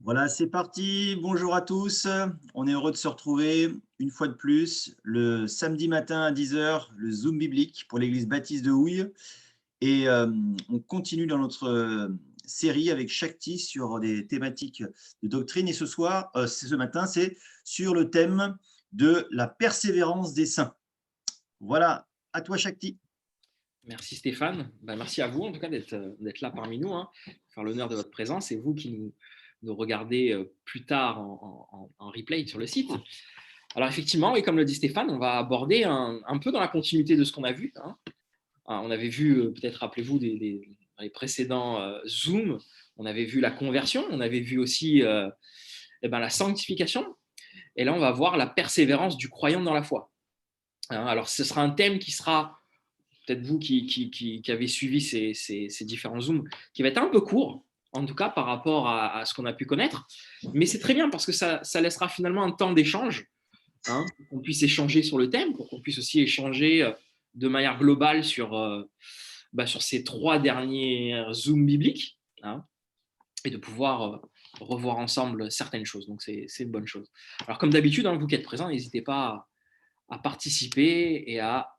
Voilà, c'est parti. Bonjour à tous. On est heureux de se retrouver une fois de plus le samedi matin à 10 heures, le Zoom biblique pour l'église baptiste de Houille. Et on continue dans notre série avec Shakti sur des thématiques de doctrine. Et ce matin, c'est sur le thème de la persévérance des saints. Voilà, à toi Shakti. Merci Stéphane. Merci à vous en tout cas d'être là parmi nous, faire l'honneur de votre présence et vous qui nous regardez plus tard en replay sur le site. Alors effectivement, et comme le dit Stéphane, on va aborder un peu dans la continuité de ce qu'on a vu. On avait vu, peut-être rappelez-vous, dans les précédents Zoom, on avait vu la conversion, on avait vu aussi la sanctification, et là on va voir la persévérance du croyant dans la foi. Alors ce sera un thème qui sera peut-être vous qui avez suivi ces différents Zooms, qui va être un peu court, en tout cas par rapport à ce qu'on a pu connaître. Mais c'est très bien parce que ça laissera finalement un temps d'échange, pour qu'on puisse échanger sur le thème, pour qu'on puisse aussi échanger de manière globale sur ces 3 derniers Zooms bibliques, et de pouvoir revoir ensemble certaines choses. Donc c'est une bonne chose. Alors comme d'habitude, vous qui êtes présents, n'hésitez pas à participer et à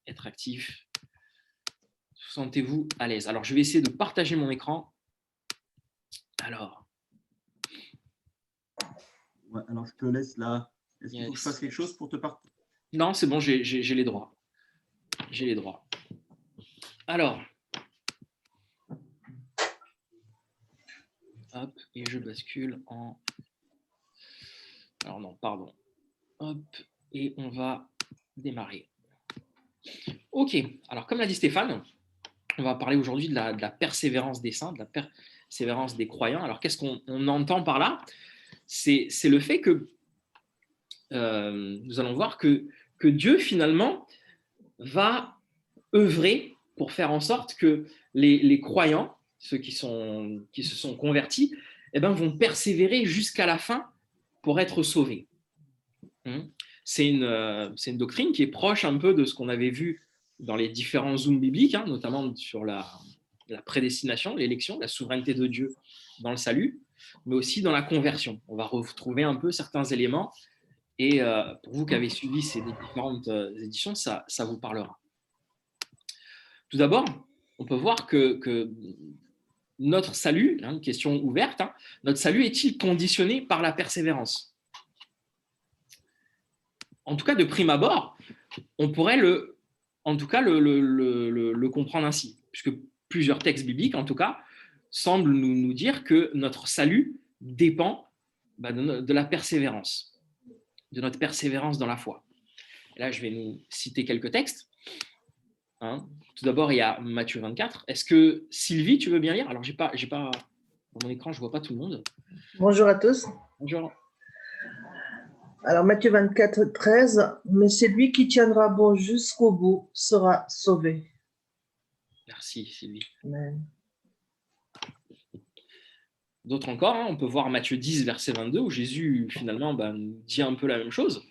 être actifs. Sentez-vous à l'aise. Alors, je vais essayer de partager mon écran. Alors. Ouais, alors, je te laisse là. Est-ce qu'il faut que je fasse quelque chose pour te partager? Non, c'est bon, j'ai les droits. J'ai les droits. Alors. Hop, et je bascule en... Alors non, pardon. Hop, et on va démarrer. Ok, alors comme l'a dit Stéphane, on va parler aujourd'hui de la persévérance des saints, de la persévérance des croyants. Alors qu'est-ce qu'on entend par là? C'est le fait que nous allons voir que Dieu finalement va œuvrer pour faire en sorte que les croyants, ceux qui se sont convertis, vont persévérer jusqu'à la fin pour être sauvés. C'est une doctrine qui est proche un peu de ce qu'on avait vu dans les différents zooms bibliques, notamment sur la prédestination, l'élection, la souveraineté de Dieu dans le salut, mais aussi dans la conversion. On va retrouver un peu certains éléments, et pour vous qui avez suivi ces différentes éditions, ça vous parlera. Tout d'abord, on peut voir que notre salut, une question ouverte, notre salut est-il conditionné par la persévérance? En tout cas, de prime abord, on pourrait le comprendre ainsi, puisque plusieurs textes bibliques, en tout cas, semblent nous dire que notre salut dépend de la persévérance, de notre persévérance dans la foi. Et là, je vais nous citer quelques textes. Tout d'abord, il y a Matthieu 24. Est-ce que Sylvie, tu veux bien lire? Alors, j'ai pas dans mon écran, je ne vois pas tout le monde. Bonjour à tous. Bonjour. Alors, Matthieu 24, 13. Mais celui qui tiendra bon jusqu'au bout sera sauvé. Merci, Sylvie. Amen. D'autres encore, on peut voir Matthieu 10, verset 22, où Jésus, finalement, nous dit un peu la même chose.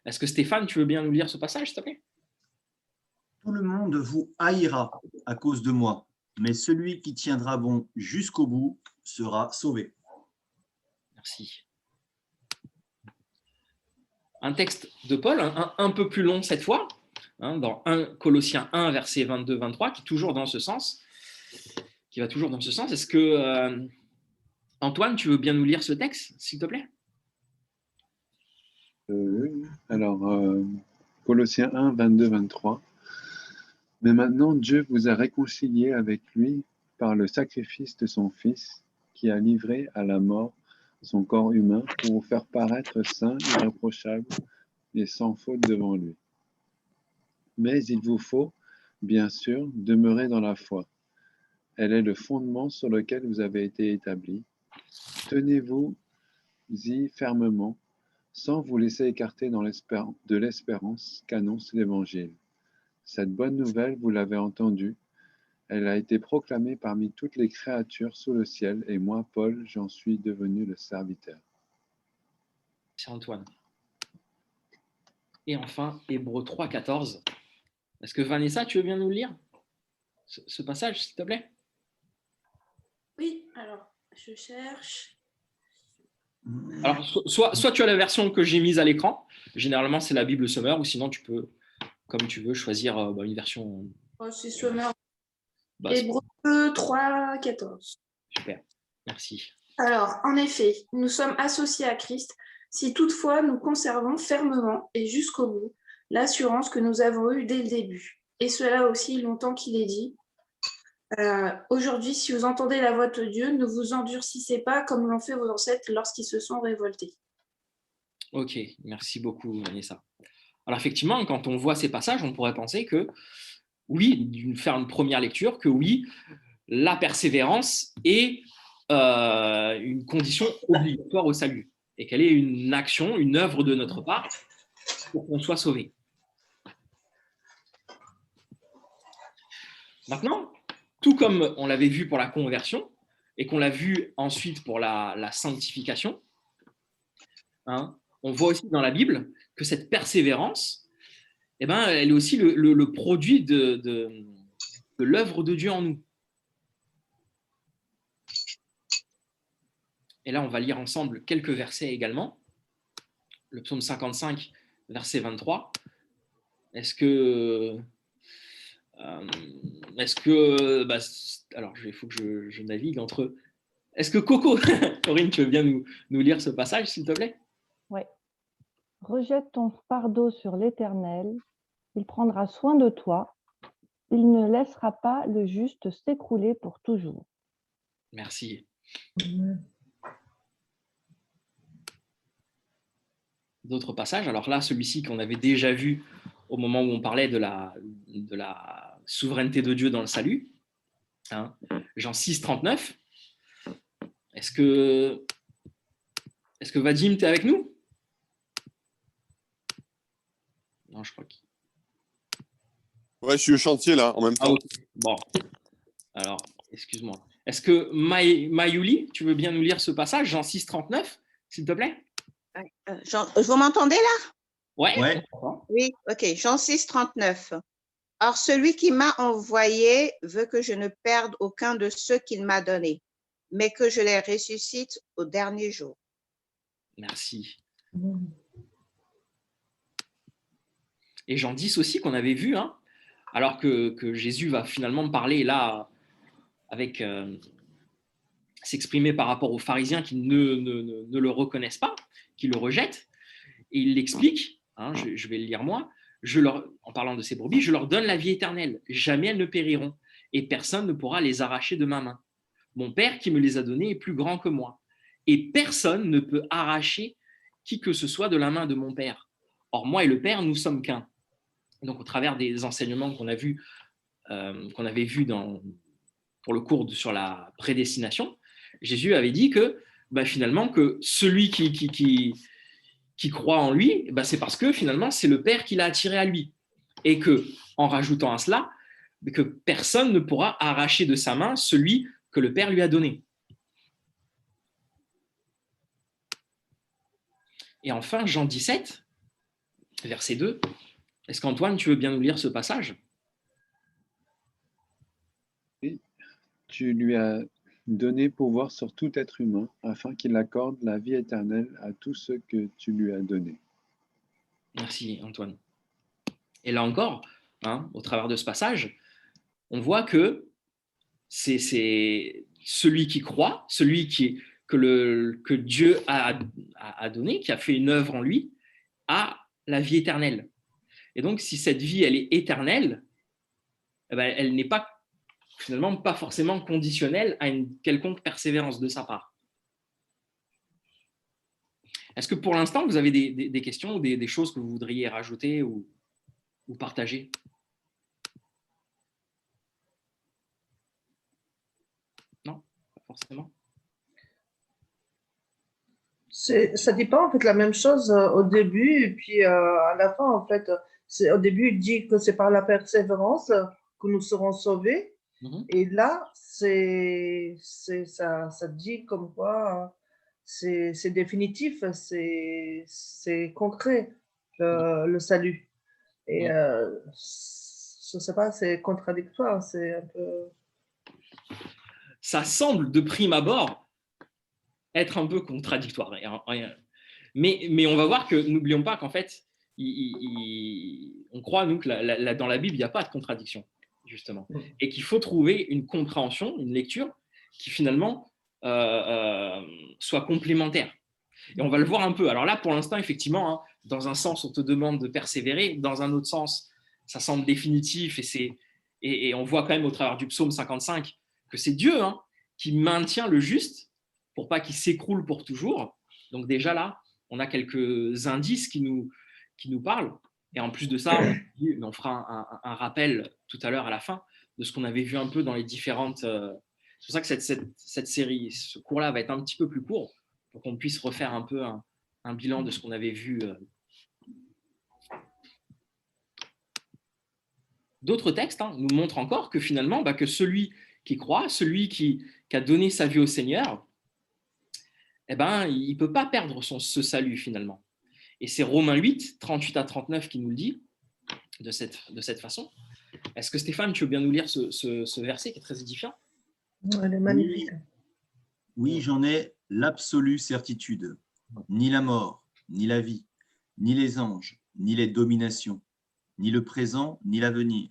Est-ce que Stéphane, tu veux bien nous lire ce passage, s'il te plaît? Tout le monde vous haïra à cause de moi, mais celui qui tiendra bon jusqu'au bout sera sauvé. Merci. Un texte de Paul, un peu plus long cette fois, dans 1 Colossiens 1, verset 22-23, qui va toujours dans ce sens. Est-ce que, Antoine, tu veux bien nous lire ce texte, s'il te plaît? Alors, Colossiens 1, 22-23. Mais maintenant, Dieu vous a réconciliés avec lui par le sacrifice de son Fils, qui a livré à la mort son corps humain pour vous faire paraître saint, irréprochable et sans faute devant lui. Mais il vous faut, bien sûr, demeurer dans la foi. Elle est le fondement sur lequel vous avez été établis. Tenez-vous-y fermement, sans vous laisser écarter de l'espérance qu'annonce l'Évangile. Cette bonne nouvelle, vous l'avez entendue, elle a été proclamée parmi toutes les créatures sous le ciel, et moi, Paul, j'en suis devenu le serviteur. C'est Antoine. Et enfin, Hébreux 3, 14. Est-ce que Vanessa, tu veux bien nous lire ce passage, s'il te plaît? Oui, alors, je cherche. Alors, soit tu as la version que j'ai mise à l'écran. Généralement, c'est la Bible Summer, ou sinon, tu peux, comme tu veux, choisir une version. C'est Summer. Bah, Hébreux 3, 14. super, merci. Alors, en effet, nous sommes associés à Christ si toutefois nous conservons fermement et jusqu'au bout l'assurance que nous avons eue dès le début. Et cela aussi longtemps qu'il est dit. Aujourd'hui, si vous entendez la voix de Dieu, ne vous endurcissez pas comme l'ont fait vos ancêtres lorsqu'ils se sont révoltés. Ok, merci beaucoup, Vanessa. Alors effectivement, quand on voit ces passages, on pourrait penser que oui, faire une première lecture, que oui, la persévérance est une condition obligatoire au salut et qu'elle est une action, une œuvre de notre part pour qu'on soit sauvé. Maintenant, tout comme on l'avait vu pour la conversion et qu'on l'a vu ensuite pour la sanctification, hein, on voit aussi dans la Bible que cette persévérance, eh ben, elle est aussi le produit de l'œuvre de Dieu en nous. Et là, on va lire ensemble quelques versets également. Le psaume 55, verset 23. Est-ce que alors, il faut que je navigue entre eux. Est-ce que Coco, Corinne, tu veux bien nous lire ce passage, s'il te plaît? Oui. Rejette ton fardeau sur l'Éternel, il prendra soin de toi, il ne laissera pas le juste s'écrouler pour toujours. Merci. D'autres passages. Alors là, celui-ci qu'on avait déjà vu au moment où on parlait de la souveraineté de Dieu dans le salut. Hein, Jean 6, 39. Est-ce que Vadim, tu es avec nous? Non, je crois qu'il... Ouais, je suis au chantier là, en même temps. okay. Bon, alors, excuse-moi. Est-ce que Mayuli, tu veux bien nous lire ce passage, Jean 6, 39, s'il te plaît? Vous m'entendez là? Ouais. Oui, ok. Jean 6, 39. Or, celui qui m'a envoyé veut que je ne perde aucun de ceux qu'il m'a donnés, mais que je les ressuscite au dernier jour. Merci. Et Jean 10 aussi, qu'on avait vu, hein, alors que Jésus va finalement parler là, avec s'exprimer par rapport aux pharisiens qui ne le reconnaissent pas, qui le rejettent. Et il l'explique, hein, je vais le lire moi, en parlant de ces brebis, je leur donne la vie éternelle, jamais elles ne périront, et personne ne pourra les arracher de ma main. Mon Père qui me les a donnés est plus grand que moi, et personne ne peut arracher qui que ce soit de la main de mon Père. Or, moi et le Père, nous sommes qu'un. Donc, au travers des enseignements qu'on avait vus pour le cours sur la prédestination, Jésus avait dit que finalement, que celui qui croit en lui, c'est parce que finalement, c'est le Père qui l'a attiré à lui. Et que, en rajoutant à cela, que personne ne pourra arracher de sa main celui que le Père lui a donné. Et enfin, Jean 17, verset 2. Est-ce qu'Antoine, tu veux bien nous lire ce passage? Oui. Tu lui as donné pouvoir sur tout être humain, afin qu'il accorde la vie éternelle à tous ceux que tu lui as donnés. Merci, Antoine. Et là encore, au travers de ce passage, on voit que c'est celui qui croit, celui que Dieu a donné, qui a fait une œuvre en lui, a la vie éternelle. Et donc, si cette vie, elle est éternelle, elle n'est pas, finalement, pas forcément conditionnelle à une quelconque persévérance de sa part. Est-ce que pour l'instant, vous avez des questions ou des choses que vous voudriez rajouter ou partager? Non, pas forcément. Ça dépend en fait la même chose au début et puis à la fin en fait. Au début, il dit que c'est par la persévérance que nous serons sauvés. Et là, ça dit comme quoi c'est définitif, c'est concret, le salut. Et je ne sais pas, c'est contradictoire, c'est un peu... Ça semble de prime abord être un peu contradictoire. Mais on va voir que, n'oublions pas qu'en fait, on croit, nous, que dans la Bible, il n'y a pas de contradiction, justement. Et qu'il faut trouver une compréhension, une lecture qui finalement soit complémentaire. Et on va le voir un peu. Alors là, pour l'instant, effectivement, hein, dans un sens, on te demande de persévérer. Dans un autre sens, ça semble définitif. Et on voit quand même au travers du psaume 55 que c'est Dieu, hein, qui maintient le juste pour pas qu'il s'écroule pour toujours. Donc déjà là, on a quelques indices qui nous parlent. Et en plus de ça, on fera un rappel tout à l'heure à la fin de ce qu'on avait vu un peu dans les différentes... C'est pour ça que cette série, ce cours-là va être un petit peu plus court pour qu'on puisse refaire un peu un bilan de ce qu'on avait vu. D'autres textes hein, nous montrent encore que finalement, que celui qui croit, celui qui a donné sa vie au Seigneur, il ne peut pas perdre ce salut finalement. Et c'est Romains 8, 38 à 39 qui nous le dit de cette façon. Est-ce que Stéphane, tu veux bien nous lire ce verset qui est très édifiant? Elle est magnifique. Oui, j'en ai l'absolue certitude. Ni la mort, ni la vie, ni les anges, ni les dominations, ni le présent, ni l'avenir,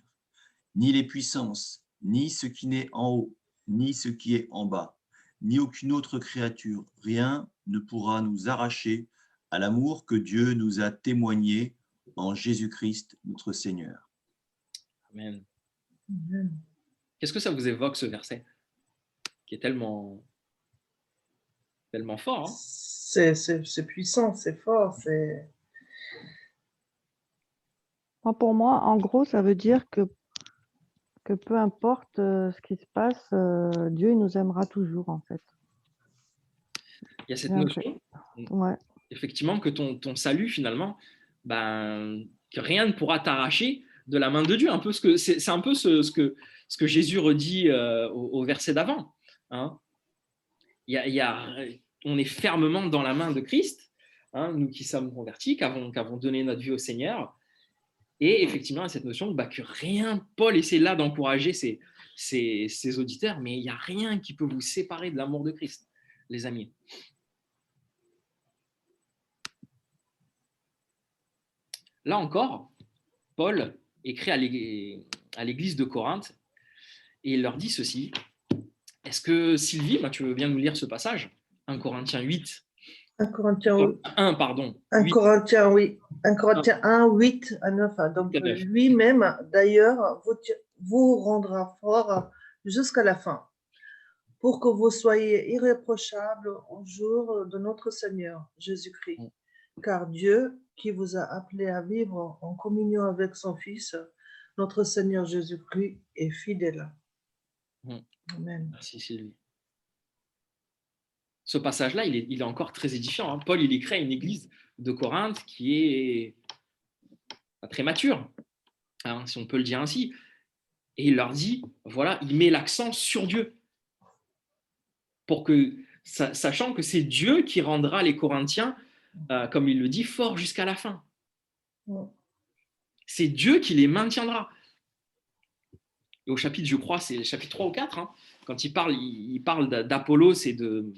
ni les puissances, ni ce qui n'est en haut, ni ce qui est en bas, ni aucune autre créature. Rien ne pourra nous arracher à l'amour que Dieu nous a témoigné en Jésus-Christ, notre Seigneur. Amen. Qu'est-ce que ça vous évoque, ce verset, qui est tellement fort hein? C'est puissant, c'est fort. Pour moi, en gros, ça veut dire que peu importe ce qui se passe, Dieu nous aimera toujours, en fait. Il y a cette notion, effectivement, que ton salut, finalement, que rien ne pourra t'arracher de la main de Dieu. C'est un peu ce que Jésus redit au verset d'avant. Hein. On est fermement dans la main de Christ, hein, nous qui sommes convertis, qui avons donné notre vie au Seigneur. Et effectivement, il y a cette notion que rien, Paul essaie là d'encourager ses auditeurs, mais il n'y a rien qui peut vous séparer de l'amour de Christ, les amis. Là encore, Paul écrit à l'église de Corinthe et il leur dit ceci. Est-ce que Sylvie, tu veux bien nous lire ce passage? 1 Corinthiens 8. 1 Corinthiens 8. 1, pardon. 1 Corinthiens, oui. 1 Corinthiens 1, 8 à 9. Donc lui-même, d'ailleurs, vous rendra fort jusqu'à la fin, pour que vous soyez irréprochables au jour de notre Seigneur Jésus-Christ. Car Dieu, qui vous a appelé à vivre en communion avec son Fils, notre Seigneur Jésus-Christ, est fidèle. Amen. Merci Sylvie. Ce passage-là, il est encore très édifiant. Hein. Paul, il écrit à une église de Corinthe qui est très mature, hein, si on peut le dire ainsi. Et il leur dit, voilà, il met l'accent sur Dieu. Sachant que c'est Dieu qui rendra les Corinthiens, comme il le dit, forts jusqu'à la fin. C'est Dieu qui les maintiendra. Et au chapitre, je crois, c'est le chapitre 3 ou 4, hein, quand il parle d'Apollos et de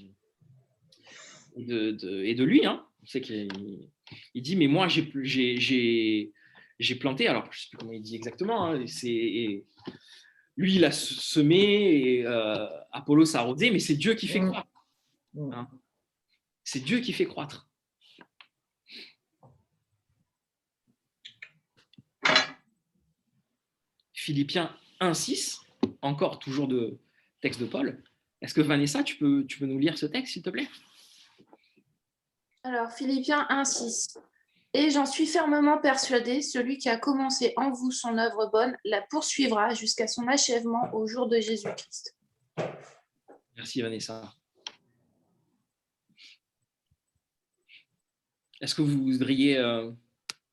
lui. Hein. On sait qu'il dit, mais moi, j'ai planté, alors je ne sais plus comment il dit exactement, hein, lui, il a semé, et Apollos a arrosé, mais c'est Dieu qui fait croître. Hein. C'est Dieu qui fait croître. Philippiens 1,6, encore toujours de texte de Paul. Est-ce que Vanessa, tu peux nous lire ce texte, s'il te plaît? Alors, Philippiens 1,6. Et j'en suis fermement persuadé, celui qui a commencé en vous son œuvre bonne la poursuivra jusqu'à son achèvement au jour de Jésus-Christ. Merci Vanessa. Est-ce que vous voudriez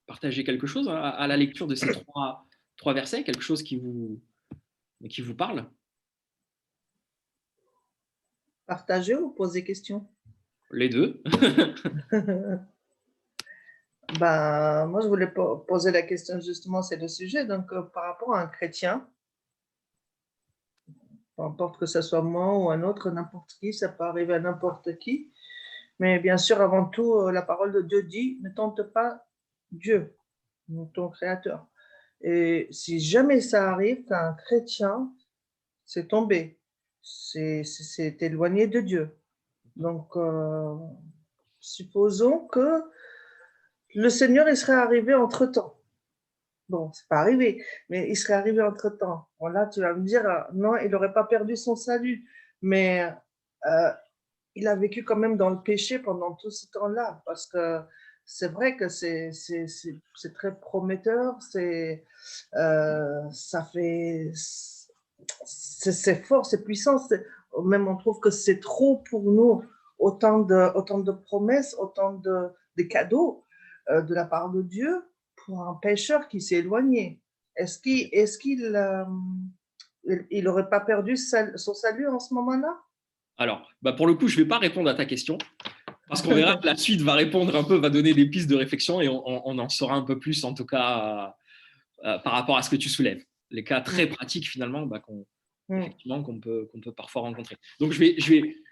partager quelque chose à la lecture de ces trois versets, quelque chose qui vous parle? Partager ou poser question? Les deux. Moi, je voulais poser la question, justement, c'est le sujet. Donc, par rapport à un chrétien, Peu importe que ce soit moi ou un autre, n'importe qui, ça peut arriver à n'importe qui. Mais bien sûr, avant tout, la parole de Dieu dit, ne tente pas Dieu, ton Créateur. Et si jamais ça arrive qu'un chrétien s'est tombé, s'est éloigné de Dieu. Donc, supposons que le Seigneur, il serait arrivé entre-temps. Bon, c'est pas arrivé, mais il serait arrivé entre-temps. Bon, là, tu vas me dire, non, il n'aurait pas perdu son salut, mais il a vécu quand même dans le péché pendant tout ce temps-là, parce que c'est vrai que c'est très prometteur, ça fait, c'est fort, c'est puissant, même on trouve que c'est trop pour nous, autant de promesses, autant de cadeaux de la part de Dieu pour un pécheur qui s'est éloigné. Est-ce qu'il n'aurait pas perdu son salut en ce moment-là? Alors, pour le coup, je ne vais pas répondre à ta question, parce qu'on verra que la suite va répondre un peu, va donner des pistes de réflexion et on en saura un peu plus, en tout cas, par rapport à ce que tu soulèves. Les cas très pratiques, finalement, qu'on peut parfois rencontrer. Donc, je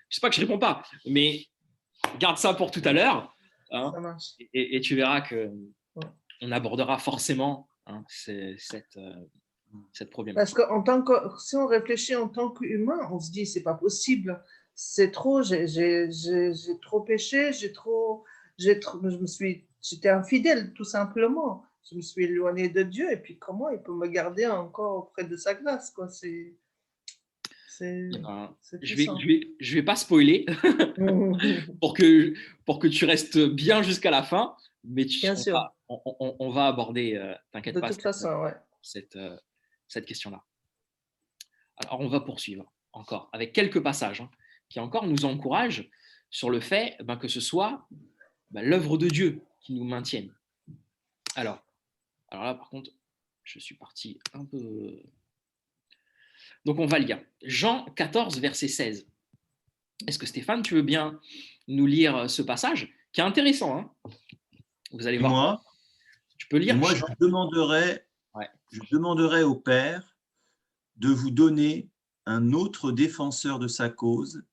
sais pas que je ne réponds pas, mais garde ça pour tout à l'heure, hein, et tu verras qu'on abordera forcément cette problématique. Parce que si on réfléchit en tant qu'humain, on se dit, c'est pas possible, c'est trop, j'ai trop péché, j'étais infidèle, tout simplement. Je me suis éloigné de Dieu, et puis comment il peut me garder encore auprès de sa grâce, quoi. Je vais pas spoiler pour que tu restes bien jusqu'à la fin, mais on va aborder, t'inquiète pas, de toute façon, ouais. cette question-là. Alors, on va poursuivre encore avec quelques passages qui encore nous encouragent sur le fait que ce soit l'œuvre de Dieu qui nous maintienne. Alors là, par contre, je suis parti un peu... Donc, on va lire Jean 14, verset 16. Est-ce que Stéphane, tu veux bien nous lire ce passage qui est intéressant, Vous allez voir. Moi, tu peux lire. Moi, je demanderai au Père de vous donner un autre défenseur de sa cause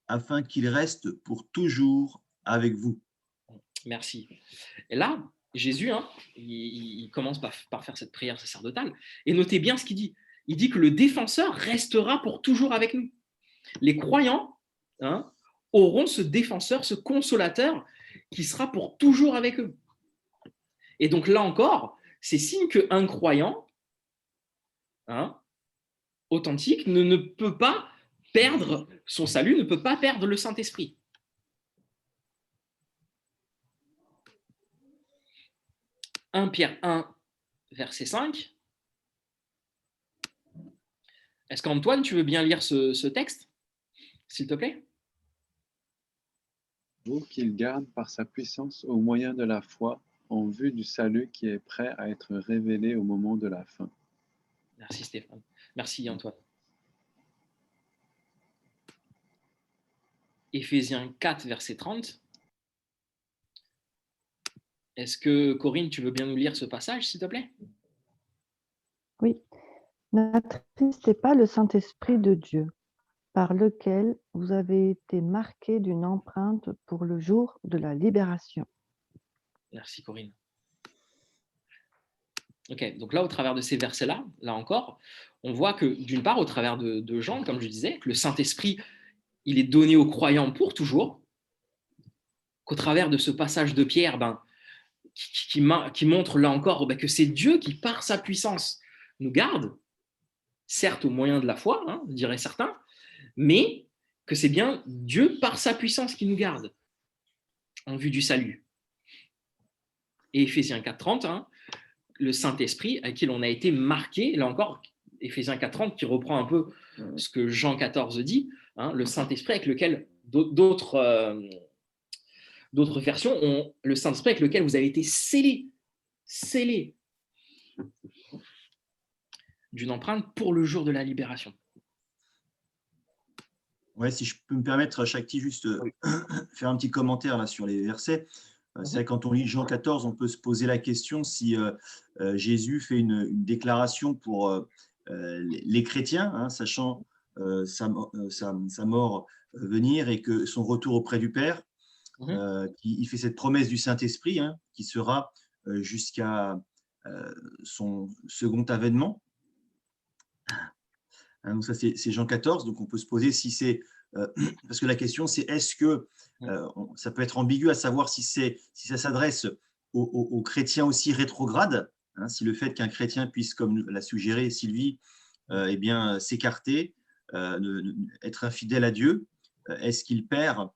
afin qu'il reste pour toujours avec vous. Merci. Et là, Jésus, il commence par faire cette prière sacerdotale. Et notez bien ce qu'il dit. Il dit que le défenseur restera pour toujours avec nous. Les croyants auront ce défenseur, ce consolateur qui sera pour toujours avec eux. Et donc là encore, c'est signe qu'un croyant authentique ne peut pas perdre son salut, ne peut pas perdre le Saint-Esprit. « 1 Pierre 1, verset 5. Est-ce qu'Antoine, tu veux bien lire ce texte, s'il te plaît? Vous qu'il garde par sa puissance au moyen de la foi en vue du salut qui est prêt à être révélé au moment de la fin. Merci Stéphane. Merci Antoine. Éphésiens 4, verset 30. Est-ce que Corinne, tu veux bien nous lire ce passage, s'il te plaît? Oui. N'attristez pas le Saint-Esprit de Dieu, par lequel vous avez été marqués d'une empreinte pour le jour de la libération. Merci Corinne. Ok, donc là, au travers de ces versets-là, là encore, on voit que d'une part, au travers de Jean, comme je disais, que le Saint-Esprit, il est donné aux croyants pour toujours, qu'au travers de ce passage de Pierre, qui montre là encore que c'est Dieu qui, par sa puissance, nous garde, certes au moyen de la foi, diraient certains, mais que c'est bien Dieu, par sa puissance, qui nous garde en vue du salut. Et Éphésiens 4.30, le Saint-Esprit à qui l'on a été marqué, là encore, Éphésiens 4.30 qui reprend un peu ce que Jean 14 dit, le Saint-Esprit avec lequel d'autres versions ont le Saint-Esprit avec lequel vous avez été scellés d'une empreinte pour le jour de la libération. Ouais, si je peux me permettre, Shakti, juste faire un petit commentaire là, sur les versets. C'est vrai, quand on lit Jean 14, on peut se poser la question si Jésus fait une déclaration pour les chrétiens, sachant sa mort venir et que son retour auprès du Père. Il fait cette promesse du Saint-Esprit qui sera jusqu'à son second avènement. Donc ça, c'est Jean 14. Donc on peut se poser si c'est… parce que la question, c'est est-ce que ça peut être ambigu à savoir si ça s'adresse aux chrétiens aussi rétrogrades, si le fait qu'un chrétien puisse, comme l'a suggéré Sylvie, eh bien, s'écarter, être infidèle à Dieu, est-ce qu'il perd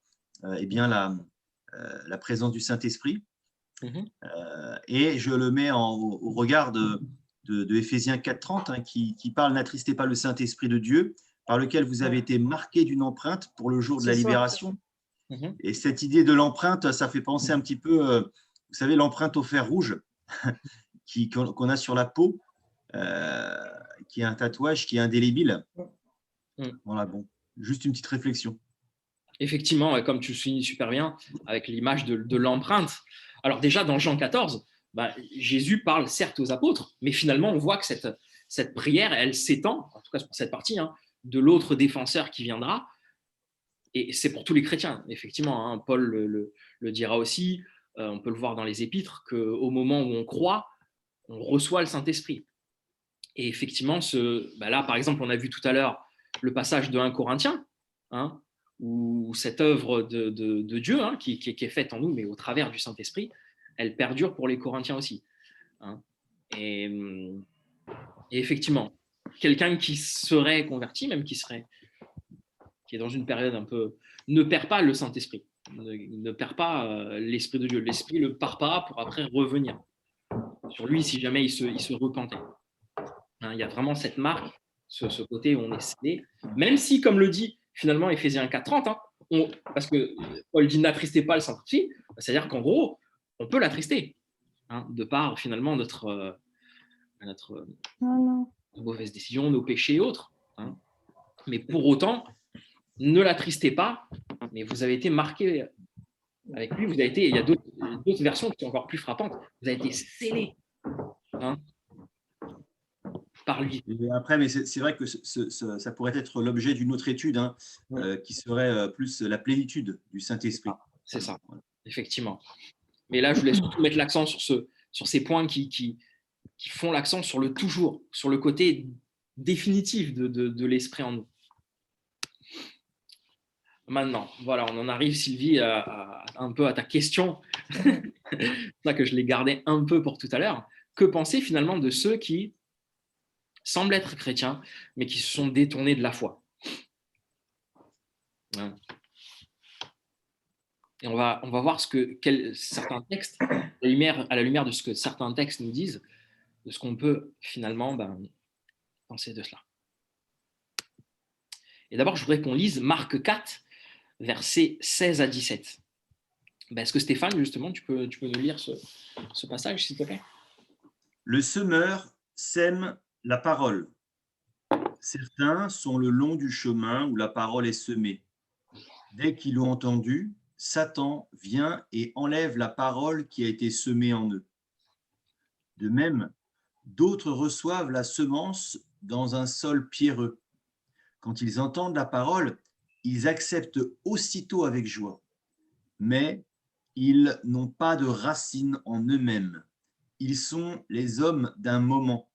eh bien, la présence du Saint-Esprit? Et je le mets au regard de Éphésiens 4,30 qui parle « N'attristez pas le Saint-Esprit de Dieu, par lequel vous avez été marqués d'une empreinte pour le jour de la libération. » Et cette idée de l'empreinte, ça fait penser un petit peu, vous savez, l'empreinte au fer rouge qu'on a sur la peau, qui est un tatouage qui est indélébile. Voilà, bon, juste une petite réflexion. Effectivement, comme tu le soulignes super bien, avec l'image de l'empreinte. Alors déjà, dans Jean 14, Jésus parle certes aux apôtres, mais finalement, on voit que cette prière, elle s'étend, en tout cas pour cette partie, de l'autre défenseur qui viendra. Et c'est pour tous les chrétiens, effectivement. Paul le dira aussi, on peut le voir dans les épîtres, qu'au moment où on croit, on reçoit le Saint-Esprit. Et effectivement, là, par exemple, on a vu tout à l'heure le passage de 1 Corinthiens, où cette œuvre de Dieu qui est faite en nous, mais au travers du Saint-Esprit, elle perdure pour les Corinthiens aussi. Et effectivement, quelqu'un qui serait converti, même qui est dans une période un peu… ne perd pas le Saint-Esprit, ne perd pas l'Esprit de Dieu. L'Esprit ne part pas pour après revenir sur lui si jamais il se repentait. Il y a vraiment cette marque, ce côté où on est scellé, même si, comme le dit finalement Éphésiens 4,30, parce que Paul dit « n'attristez pas le Saint-Esprit », c'est-à-dire qu'en gros, on peut l'attrister, de par finalement notre mauvaise décision, nos péchés et autres. Mais pour autant, ne l'attristez pas, mais vous avez été marqué avec lui, il y a d'autres versions qui sont encore plus frappantes, vous avez été scellé par lui. Et après, mais c'est vrai que ça pourrait être l'objet d'une autre étude qui serait plus la plénitude du Saint-Esprit. C'est ça, effectivement. Mais là, je voulais surtout mettre l'accent sur ces points qui font l'accent sur le toujours, sur le côté définitif de l'esprit en nous. Maintenant, voilà, on en arrive, Sylvie, un peu à ta question. C'est ça que je l'ai gardé un peu pour tout à l'heure. Que penser finalement de ceux qui semblent être chrétiens, mais qui se sont détournés de la foi? Et on va voir certains textes, à la lumière de ce que certains textes nous disent, de ce qu'on peut finalement penser de cela. Et d'abord, je voudrais qu'on lise Marc 4, versets 16 à 17. Est-ce que Stéphane, justement, tu peux nous lire ce passage, s'il te plaît? Le semeur sème la parole. Certains sont le long du chemin où la parole est semée. Dès qu'ils l'ont entendue, Satan vient et enlève la parole qui a été semée en eux. De même, d'autres reçoivent la semence dans un sol pierreux. Quand ils entendent la parole, ils acceptent aussitôt avec joie. Mais ils n'ont pas de racine en eux-mêmes. Ils sont les hommes d'un moment.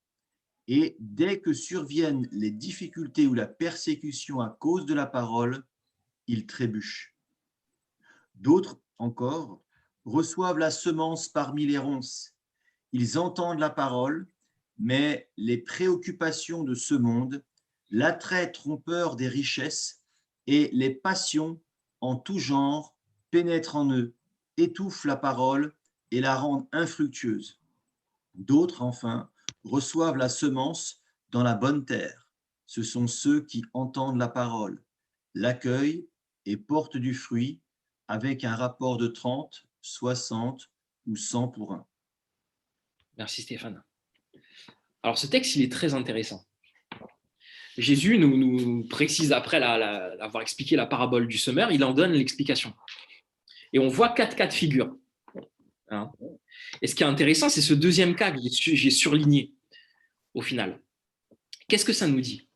Et dès que surviennent les difficultés ou la persécution à cause de la parole, ils trébuchent. D'autres encore reçoivent la semence parmi les ronces. Ils entendent la parole, mais les préoccupations de ce monde, l'attrait trompeur des richesses et les passions en tout genre pénètrent en eux, étouffent la parole et la rendent infructueuse. D'autres, enfin, reçoivent la semence dans la bonne terre. Ce sont ceux qui entendent la parole, l'accueillent et portent du fruit avec un rapport de 30, 60 ou 100 pour 1. Merci Stéphane. Alors ce texte, il est très intéressant. Jésus nous précise, après avoir expliqué la parabole du semeur, il en donne l'explication. Et on voit 4 cas de figure. Et ce qui est intéressant, c'est ce deuxième cas que j'ai surligné au final. Qu'est-ce que ça nous dit?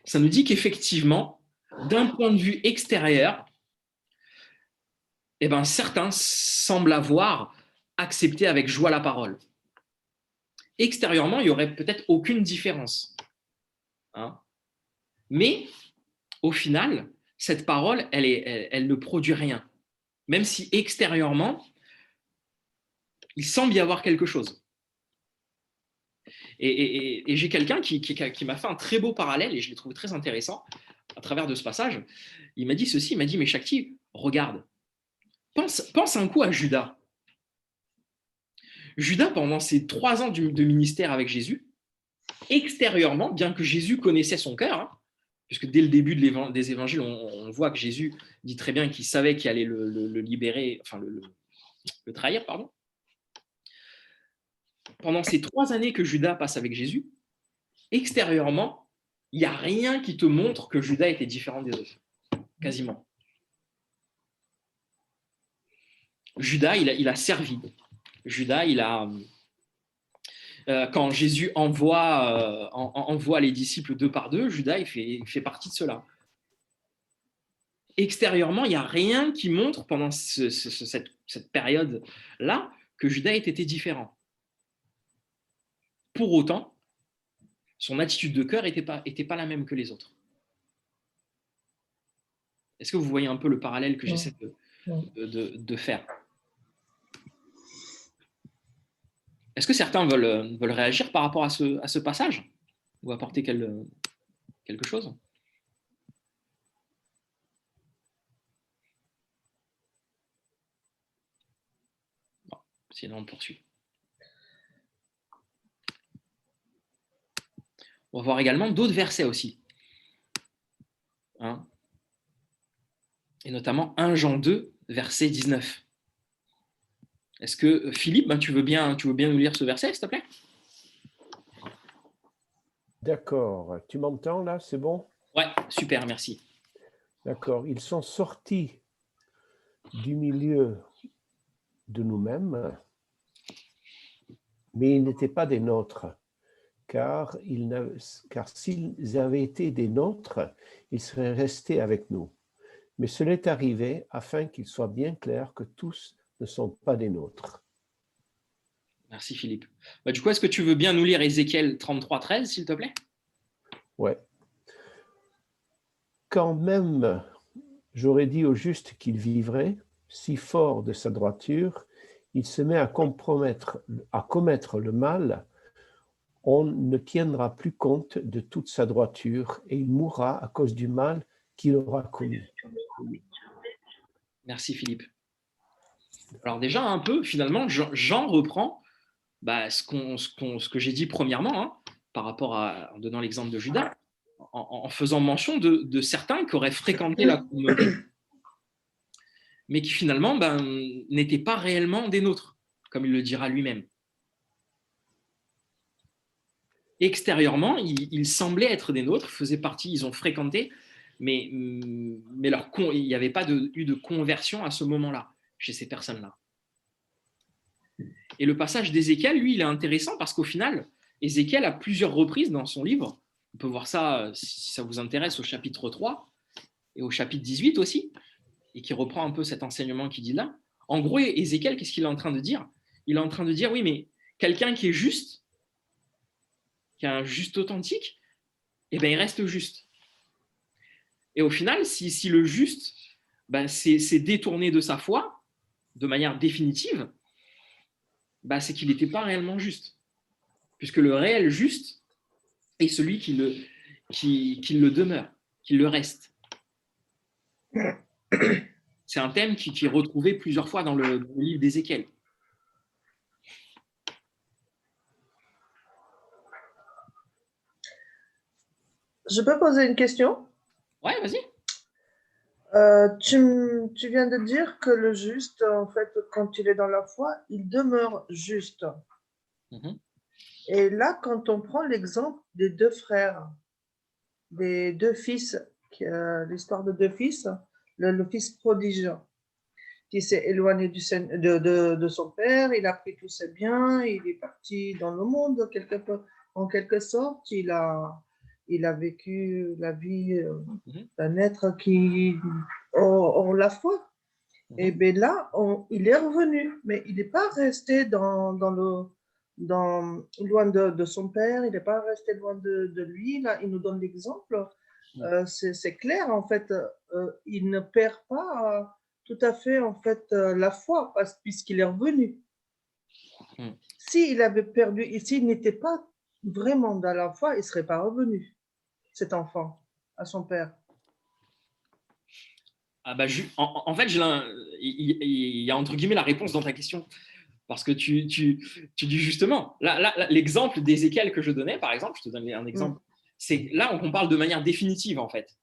Ça nous dit qu'effectivement, d'un point de vue extérieur, eh ben, certains semblent avoir accepté avec joie la parole. Extérieurement, il n'y aurait peut-être aucune différence. Hein. Mais au final, cette parole, elle ne produit rien. Même si extérieurement, il semble y avoir quelque chose. Et j'ai quelqu'un qui m'a fait un très beau parallèle, et je l'ai trouvé très intéressant à travers de ce passage. Il m'a dit ceci, il m'a dit, mais Shakti, regarde, pense un coup à Judas. Judas, pendant ses 3 ans de ministère avec Jésus, extérieurement, bien que Jésus connaissait son cœur, hein, puisque dès le début des évangiles, on voit que Jésus dit très bien qu'il savait qu'il allait le libérer, enfin le trahir, pardon. Pendant ces 3 années que Judas passe avec Jésus, extérieurement, il n'y a rien qui te montre que Judas était différent des autres, quasiment. Judas, il a servi. Judas, quand Jésus envoie les disciples 2 par 2, Judas, il fait partie de cela. Extérieurement, il n'y a rien qui montre pendant cette période-là que Judas ait été différent. Pour autant, son attitude de cœur n'était pas la même que les autres. Est-ce que vous voyez un peu le parallèle que j'essaie de faire? Est-ce que certains veulent réagir par rapport à ce passage ou apporter quelque chose? Bon, sinon, on poursuit. On va voir également d'autres versets aussi. Hein, et notamment 1 Jean 2, verset 19. Est-ce que, Philippe, tu veux bien nous lire ce verset, s'il te plaît? D'accord. Tu m'entends là? C'est bon? Ouais, super, merci. D'accord. Ils sont sortis du milieu de nous-mêmes, mais ils n'étaient pas des nôtres. Car s'ils avaient été des nôtres, ils seraient restés avec nous. Mais cela est arrivé afin qu'il soit bien clair que tous ne sont pas des nôtres. Merci Philippe. Du coup, est-ce que tu veux bien nous lire Ézéchiel 33, 13, s'il te plaît? Ouais. Quand même j'aurais dit au juste qu'il vivrait, si fort de sa droiture, il se met à commettre le mal, on ne tiendra plus compte de toute sa droiture et il mourra à cause du mal qu'il aura commis. Merci Philippe. Alors déjà un peu, finalement, Jean reprend ce que j'ai dit premièrement, hein, par rapport en donnant l'exemple de Judas, en faisant mention de certains qui auraient fréquenté la communauté, mais qui finalement n'étaient pas réellement des nôtres, comme il le dira lui-même. Extérieurement, ils semblaient être des nôtres, faisaient partie, ils ont fréquenté, mais il n'y avait pas eu de conversion à ce moment-là, chez ces personnes-là. Et le passage d'Ézéchiel, lui, il est intéressant parce qu'au final, Ézéchiel, à plusieurs reprises dans son livre, on peut voir ça, si ça vous intéresse, au chapitre 3 et au chapitre 18 aussi, et qui reprend un peu cet enseignement qu'il dit là. En gros, Ézéchiel, qu'est-ce qu'il est en train de dire? Il est en train de dire, oui, mais quelqu'un qui est juste, qui est un juste authentique, eh ben, il reste juste. Et au final, si le juste c'est détourné de sa foi, de manière définitive, c'est qu'il n'était pas réellement juste. Puisque le réel juste est celui qui le demeure, qui le reste. C'est un thème qui est retrouvé plusieurs fois dans le livre d'Ézéchiel. Je peux poser une question? Ouais, vas-y. Tu viens de dire que le juste, en fait, quand il est dans la foi, il demeure juste. Mm-hmm. Et là, quand on prend l'exemple des 2 frères, des 2 fils, l'histoire de 2 fils, le fils prodige, qui s'est éloigné de son père, il a pris tous ses biens, il est parti dans le monde en quelque sorte, il a il a vécu la vie d'un être qui ont la foi. Et bien là, il est revenu, mais il n'est pas resté loin de son père, il n'est pas resté loin de lui. Là, il nous donne l'exemple. C'est clair, en fait, il ne perd pas tout à fait en fait, la foi puisqu'il est revenu. S'il avait perdu, s'il n'était pas vraiment dans la foi, il ne serait pas revenu, cet enfant, à son père. Ah bah, en fait, il y a entre guillemets la réponse dans ta question. Parce que tu dis justement, l'exemple d'Ézéchiel que je donnais, par exemple, je te donne un exemple, c'est là on parle de manière définitive, en fait.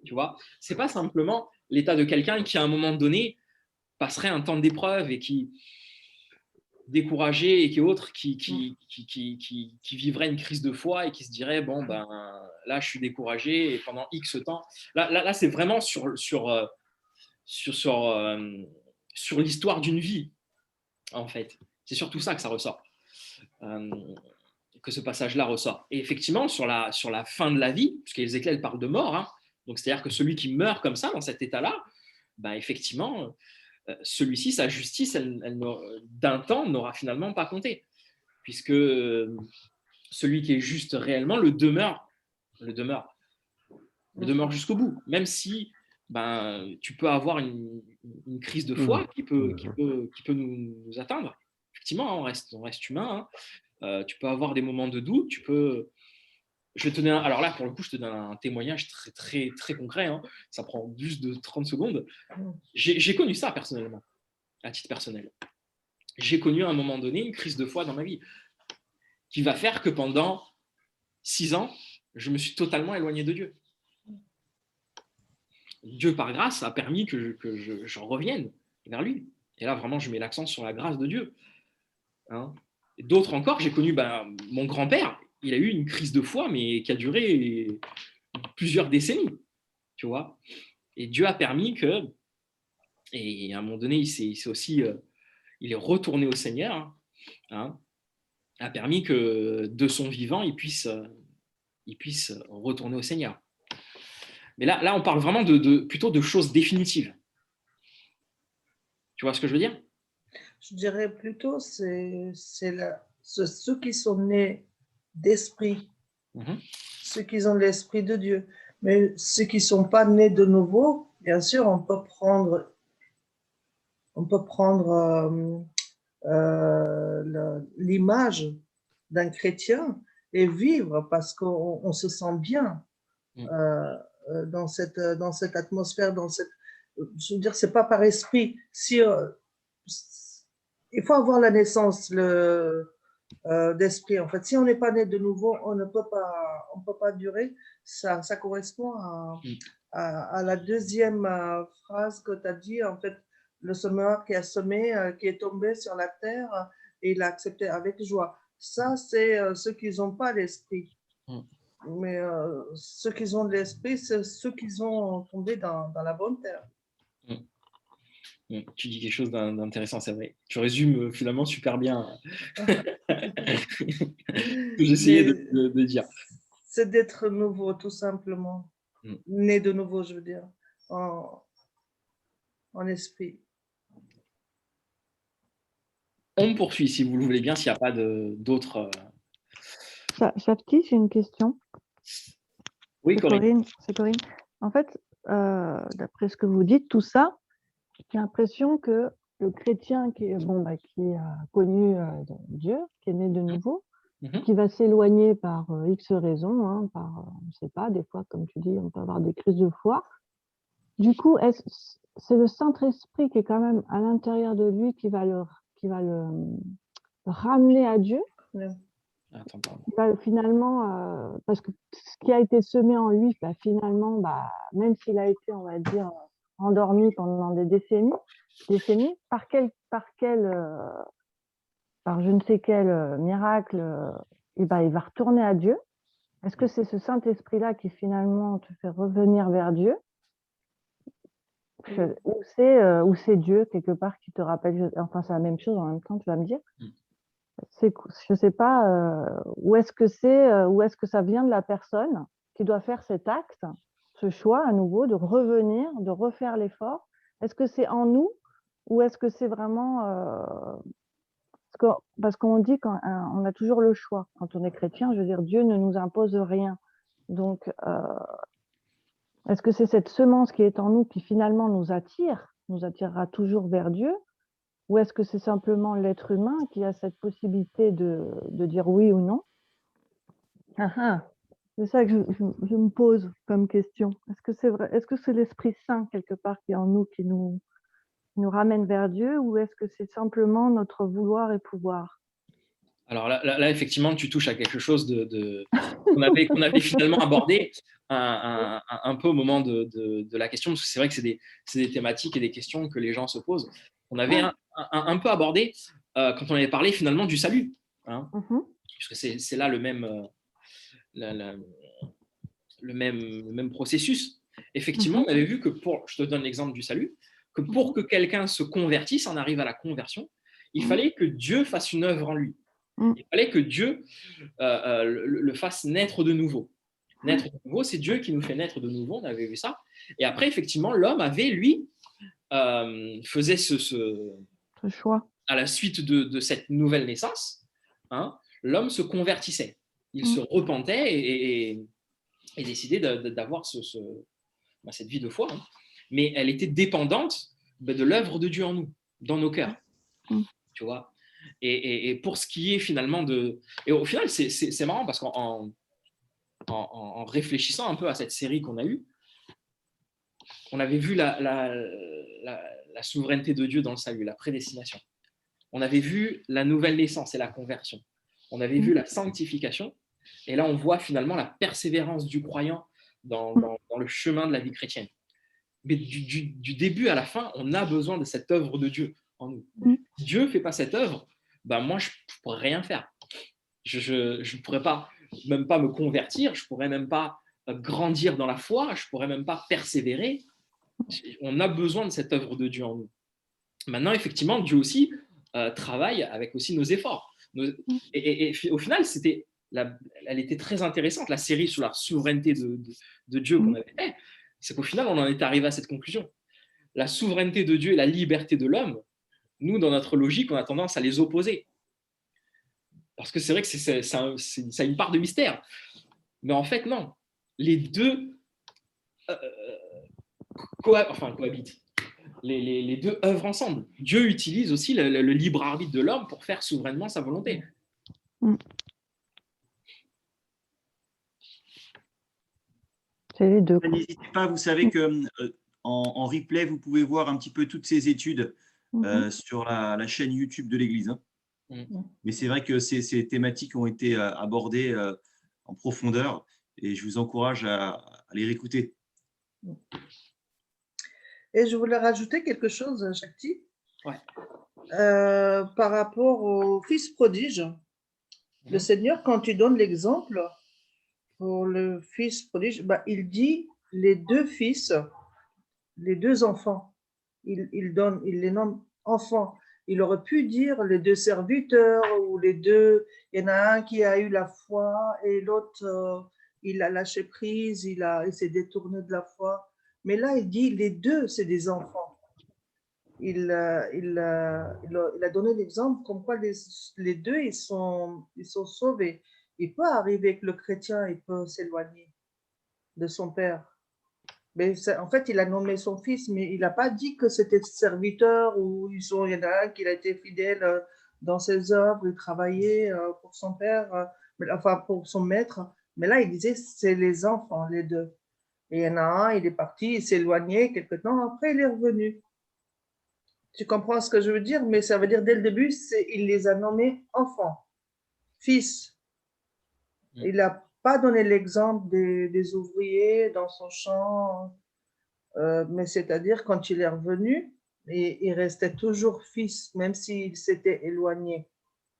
Tu vois, c'est pas simplement l'état de quelqu'un qui, à un moment donné, passerait un temps d'épreuve et qui, découragé et qui vivrait une crise de foi et qui se dirait, bon, ben là, je suis découragé et pendant X temps. Là c'est vraiment sur l'histoire d'une vie, en fait. C'est surtout ça que ça ressort, que ce passage-là ressort. Et effectivement, sur la fin de la vie, puisqu'Ézéchiel parle de mort, hein, donc c'est-à-dire que celui qui meurt comme ça, dans cet état-là, bah, effectivement, celui-ci, sa justice, d'un temps, n'aura finalement pas compté, puisque celui qui est juste réellement le demeure jusqu'au bout, même si ben, tu peux avoir une crise de foi qui peut nous atteindre. Effectivement, on reste humain. Hein. Tu peux avoir des moments de doute. Je vais te donner alors là, pour le coup, je te donne un témoignage très, très, très concret. Hein. Ça prend juste de 30 secondes. J'ai connu ça personnellement, à titre personnel. J'ai connu à un moment donné une crise de foi dans ma vie qui va faire que pendant 6 ans, je me suis totalement éloigné de Dieu. Dieu, par grâce, a permis que j'en revienne vers lui. Et là, vraiment, je mets l'accent sur la grâce de Dieu. Hein. D'autres encore, j'ai connu mon grand-père, il a eu une crise de foi, mais qui a duré plusieurs décennies, tu vois. Et Dieu a permis que, et à un moment donné, il est retourné au Seigneur, hein, a permis que de son vivant, il puisse retourner au Seigneur. Mais là on parle vraiment plutôt de choses définitives. Tu vois ce que je veux dire? Je dirais plutôt c'est ceux qui sont nés d'esprit, ceux qui ont l'esprit de Dieu. Mais ceux qui ne sont pas nés de nouveau, bien sûr, on peut prendre l'image d'un chrétien et vivre parce qu'on se sent bien dans cette atmosphère, je veux dire, c'est pas par esprit. Il faut avoir la naissance d'esprit. En fait, si on n'est pas né de nouveau, on ne peut pas durer. Ça correspond à la deuxième phrase que tu as dit, en fait, le semeur qui a semé, qui est tombé sur la terre et il a accepté avec joie. Ça, c'est ceux qui n'ont pas l'esprit. Mais ceux qui ont de l'esprit, c'est ceux qui ont tombé dans la bonne terre. Tu dis quelque chose d'intéressant, c'est vrai. Tu résumes finalement super bien ce que j'essayais de dire. C'est d'être nouveau, tout simplement. Né de nouveau, je veux dire, en esprit. On poursuit, si vous le voulez bien, s'il n'y a pas d'autres... Shafti, j'ai une question. Oui, Corinne. C'est Corinne. En fait, d'après ce que vous dites, tout ça, j'ai l'impression que le chrétien qui a connu Dieu, qui est né de nouveau, qui va s'éloigner par X raisons, hein, on ne sait pas, des fois, comme tu dis, on peut avoir des crises de foi. Du coup, c'est le Saint-Esprit qui est quand même à l'intérieur de lui qui va le ramener à Dieu. Finalement, parce que ce qui a été semé en lui, finalement, même s'il a été, on va dire, endormi pendant des décennies, par je ne sais quel miracle, il va retourner à Dieu. Est-ce que c'est ce Saint-Esprit-là qui finalement te fait revenir vers Dieu, ou c'est Dieu quelque part qui te rappelle, enfin c'est la même chose en même temps, tu vas me dire. je ne sais pas où est-ce que ça vient de la personne qui doit faire cet acte, ce choix à nouveau de revenir, de refaire l'effort. Est-ce que c'est en nous ou est-ce que c'est vraiment parce qu'on dit qu'on a toujours le choix quand on est chrétien, je veux dire, Dieu ne nous impose rien. Donc, est-ce que c'est cette semence qui est en nous qui finalement nous attirera toujours vers Dieu, ou est-ce que c'est simplement l'être humain qui a cette possibilité de dire oui ou non? C'est ça que je me pose comme question. Est-ce que c'est vrai? Est-ce que c'est l'Esprit Saint quelque part qui est en nous, qui nous ramène vers Dieu, ou est-ce que c'est simplement notre vouloir et pouvoir? Alors là, effectivement, tu touches à quelque chose qu'on avait finalement abordé un peu au moment de la question, parce que c'est vrai que c'est des thématiques et des questions que les gens se posent. On avait un peu abordé quand on avait parlé finalement du salut, hein, puisque c'est là le même processus. Effectivement, on avait vu que je te donne l'exemple du salut, que pour que quelqu'un se convertisse, en arrive à la conversion, il fallait que Dieu fasse une œuvre en lui. Il fallait que Dieu le fasse naître de nouveau. Naître de nouveau, c'est Dieu qui nous fait naître de nouveau, on avait vu ça. Et après, effectivement, l'homme avait, lui, faisait ce choix. À la suite de cette nouvelle naissance, hein, l'homme se convertissait. Il se repentait et décidait d'avoir cette vie de foi. Hein. Mais elle était dépendante de l'œuvre de Dieu en nous, dans nos cœurs. Tu vois. Et pour ce qui est finalement de... Et au final, c'est marrant parce qu'en réfléchissant un peu à cette série qu'on a eue, on avait vu la souveraineté de Dieu dans le salut, la prédestination. On avait vu la nouvelle naissance et la conversion. On avait vu la sanctification. Et là, on voit finalement la persévérance du croyant dans le chemin de la vie chrétienne. Mais du début à la fin, on a besoin de cette œuvre de Dieu en nous. Si Dieu ne fait pas cette œuvre, ben moi, je ne pourrais rien faire. Je ne pourrais pas, même pas me convertir, je ne pourrais même pas grandir dans la foi, je ne pourrais même pas persévérer. On a besoin de cette œuvre de Dieu en nous. Maintenant, effectivement, Dieu aussi travaille avec aussi nos efforts. Et au final, elle était très intéressante, la série sur la souveraineté de Dieu qu'on avait fait. C'est qu'au final, on en est arrivé à cette conclusion. La souveraineté de Dieu et la liberté de l'homme, nous, dans notre logique, on a tendance à les opposer. Parce que c'est vrai que ça a une part de mystère. Mais en fait, non. Les deux cohabitent. Les deux œuvrent ensemble. Dieu utilise aussi le libre arbitre de l'homme pour faire souverainement sa volonté. C'est les deux. N'hésitez pas, vous savez que en replay, vous pouvez voir un petit peu toutes ces études sur la chaîne YouTube de l'Église. Hein. Mais c'est vrai que ces thématiques ont été abordées en profondeur et je vous encourage à les réécouter. Et je voulais rajouter quelque chose, Shakti, par rapport au fils prodige. Le Seigneur, quand il donne l'exemple pour le fils prodige, il dit les deux fils, les deux enfants. Il les nomme enfants. Il aurait pu dire les deux serviteurs ou les deux. Il y en a un qui a eu la foi et l'autre, il a lâché prise, il s'est détourné de la foi. Mais là, il dit les deux, c'est des enfants. Il a donné l'exemple comme quoi les deux, ils sont sauvés. Il peut arriver que le chrétien, il peut s'éloigner de son père. Mais en fait, il a nommé son fils, mais il n'a pas dit que c'était serviteur ou il y en a un qui a été fidèle dans ses œuvres, il travaillait pour son père, enfin pour son maître. Mais là, il disait c'est les enfants, les deux. Et il y en a un, il est parti, il s'est éloigné quelque temps, après il est revenu. Tu comprends ce que je veux dire? Mais ça veut dire dès le début, il les a nommés enfants, fils. Il n'a pas donné l'exemple des ouvriers dans son champ, mais c'est-à-dire quand il est revenu, il restait toujours fils, même s'il s'était éloigné.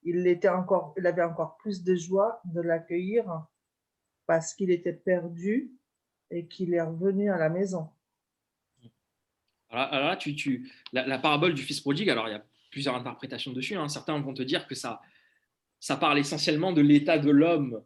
Il avait encore plus de joie de l'accueillir parce qu'il était perdu et qu'il est revenu à la maison. Alors là, la parabole du fils prodigue, alors il y a plusieurs interprétations dessus. Hein. Certains vont te dire que ça ça parle essentiellement de l'état de l'homme,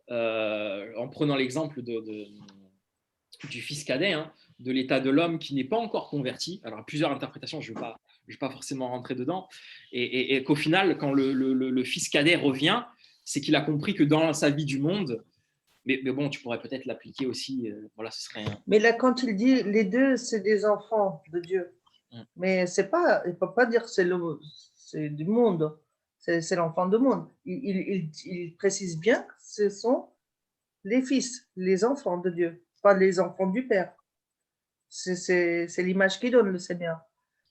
en prenant l'exemple du fils cadet, hein, de l'état de l'homme qui n'est pas encore converti. Alors, plusieurs interprétations, je ne vais pas forcément rentrer dedans, et qu'au final, quand le fils cadet revient, c'est qu'il a compris que dans sa vie du monde, mais bon, tu pourrais peut-être l'appliquer aussi, voilà, ce serait… Mais là, quand il dit les deux, c'est des enfants de Dieu. Mais c'est pas, il ne peut pas dire que c'est du monde, c'est l'enfant du monde. Il précise bien que ce sont les fils, les enfants de Dieu, pas les enfants du Père. C'est l'image qu'il donne, le Seigneur.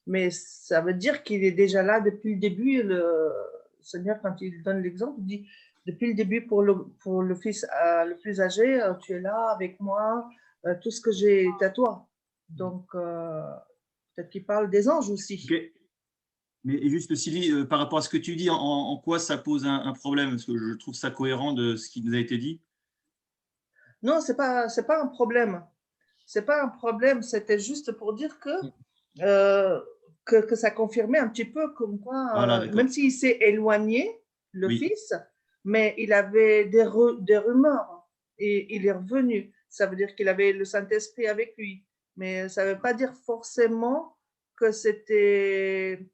Mais ça veut dire qu'il est déjà là depuis le début. Le Seigneur, quand il donne l'exemple, il dit depuis le début pour le fils le plus âgé, tu es là avec moi, tout ce que j'ai est à toi. Donc, peut-être qu'il parle des anges aussi. Okay. Mais juste, Sylvie, par rapport à ce que tu dis, en quoi ça pose un problème? Parce que je trouve ça cohérent de ce qui nous a été dit. Non, c'est pas un problème. C'est pas un problème, c'était juste pour dire que ça confirmait un petit peu comme quoi, voilà, même s'il s'est éloigné, le oui. fils, mais il avait des rumeurs et il est revenu. Ça veut dire qu'il avait le Saint-Esprit avec lui. Mais ça ne veut pas dire forcément que c'est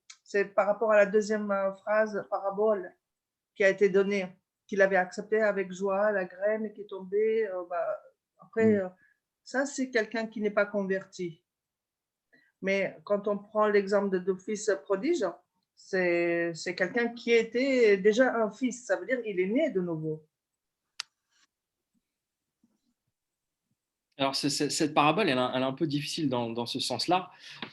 par rapport à la deuxième phrase, parabole, qui a été donnée, qu'il avait accepté avec joie, la graine qui est tombée. Après, ça, c'est quelqu'un qui n'est pas converti. Mais quand on prend l'exemple de fils prodige, c'est quelqu'un qui était déjà un fils. Ça veut dire qu'il est né de nouveau. Alors, cette parabole, elle est un peu difficile dans ce sens-là,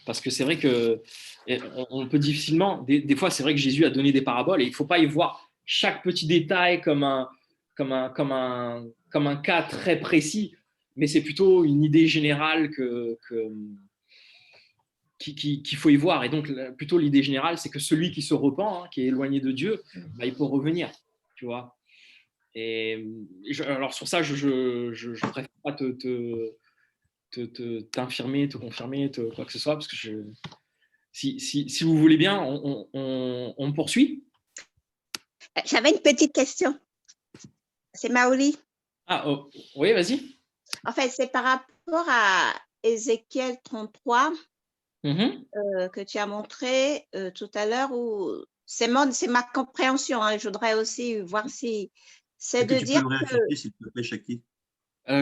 parce que c'est vrai qu'on peut difficilement… Des fois, c'est vrai que Jésus a donné des paraboles et il ne faut pas y voir chaque petit détail comme un cas très précis, mais c'est plutôt une idée générale qu'il faut y voir. Et donc, plutôt l'idée générale, c'est que celui qui se repent, hein, qui est éloigné de Dieu, il peut revenir, tu vois. Et alors sur ça, je préfère pas t'infirmer, te confirmer, quoi que ce soit, parce que si vous voulez bien, on poursuit. J'avais une petite question. C'est Maoli. Ah, oh, oui, vas-y. En fait, c'est par rapport à Ézéchiel 33 que tu as montré tout à l'heure, où c'est ma compréhension. Hein. Je voudrais aussi voir si c'est de dire que… S'il te plaît, Shakti.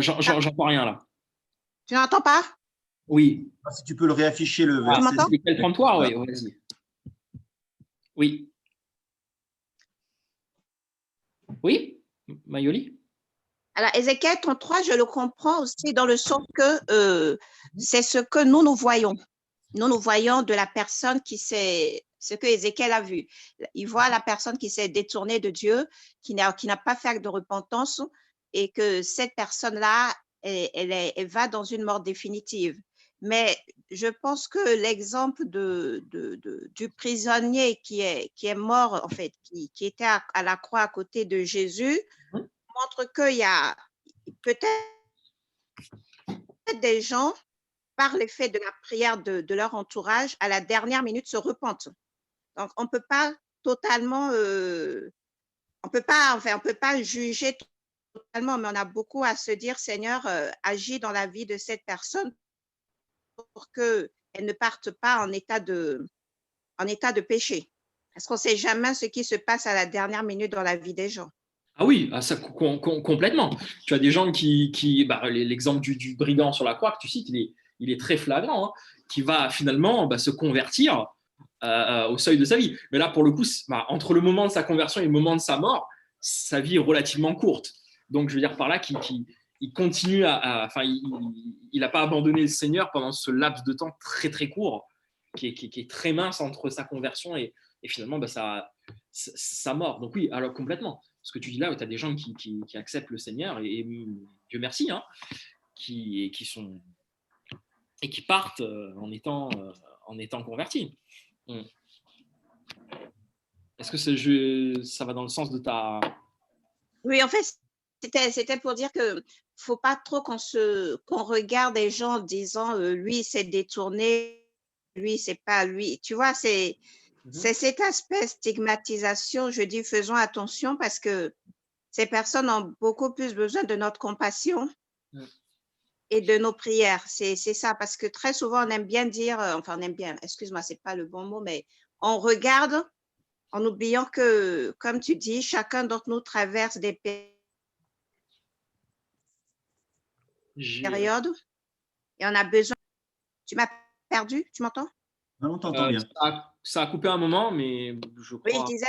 J'entends rien là. Tu n'entends pas? Oui. Si tu peux le réafficher, le verset. Tu m'entends? Ézéchiel 33, oui, vas-y. Oui. Oui, Mayoli? Alors, Ézéchiel 33, je le comprends aussi dans le sens que c'est ce que nous voyons. Nous voyons de la personne qui s'est… Ce que Ézéchiel a vu. Il voit la personne qui s'est détournée de Dieu, qui n'a pas fait acte de repentance, et que cette personne-là, elle va dans une mort définitive. Mais je pense que l'exemple du prisonnier qui est mort, en fait, qui était à la croix à côté de Jésus, montre qu'il y a peut-être des gens, par l'effet de la prière de leur entourage, à la dernière minute se repentent. Donc, on ne peut pas totalement, on peut pas juger totalement, mais on a beaucoup à se dire, Seigneur, agis dans la vie de cette personne pour qu'elle ne parte pas en état de péché. Parce qu'on ne sait jamais ce qui se passe à la dernière minute dans la vie des gens. Ah oui, ça, complètement. Tu as des gens l'exemple du brigand sur la croix que tu cites, il est très flagrant, hein, qui va finalement se convertir au seuil de sa vie. Mais là, pour le coup, entre le moment de sa conversion et le moment de sa mort, sa vie est relativement courte. Donc, je veux dire par là qu'il continue il n'a pas abandonné le Seigneur pendant ce laps de temps très, très court, qui est très mince entre sa conversion et finalement sa mort. Donc oui, alors complètement. Ce que tu dis là, tu as des gens qui acceptent le Seigneur, et Dieu merci, hein, qui partent en étant convertis. Est-ce que ça va dans le sens de ta… Oui, en fait, c'était pour dire que faut pas trop qu'on regarde les gens en disant lui s'est détourné, lui c'est pas lui. Tu vois, c'est C'est cet aspect stigmatisation, je dis faisons attention parce que ces personnes ont beaucoup plus besoin de notre compassion et de nos prières. C'est ça, parce que très souvent, on aime bien dire, enfin on aime bien, excuse-moi, c'est pas le bon mot, mais on regarde en oubliant que, comme tu dis, chacun d'entre nous traverse des périodes et on a besoin. Tu m'as perdu, tu m'entends? Non, on t'entend bien. Ça a coupé un moment, mais je crois… Oui, je disais,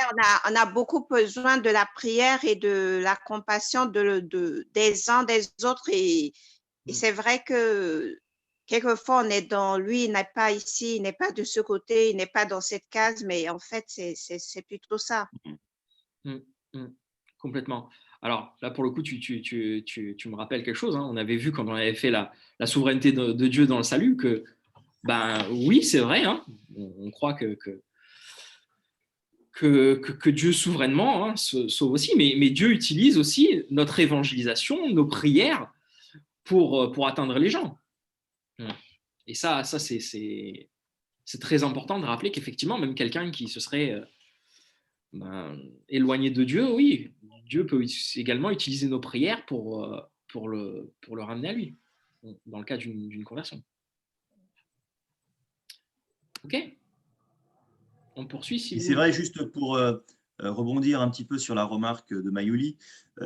on a beaucoup besoin de la prière et de la compassion des uns des autres. Et c'est vrai que quelquefois, on est dans lui, il n'est pas ici, il n'est pas de ce côté, il n'est pas dans cette case, mais en fait, c'est plutôt ça. Complètement. Alors là, pour le coup, tu me rappelles quelque chose. On avait vu quand on avait fait la souveraineté de Dieu dans le salut que, ben oui, c'est vrai. On croit que Dieu souverainement sauve aussi, mais Dieu utilise aussi notre évangélisation, nos prières pour atteindre les gens. Et ça c'est très important de rappeler qu'effectivement, même quelqu'un qui se serait éloigné de Dieu, oui, Dieu peut également utiliser nos prières pour le ramener à lui, dans le cas d'une conversion. Ok, on poursuit. Et c'est vrai, juste pour rebondir un petit peu sur la remarque de Mayuli,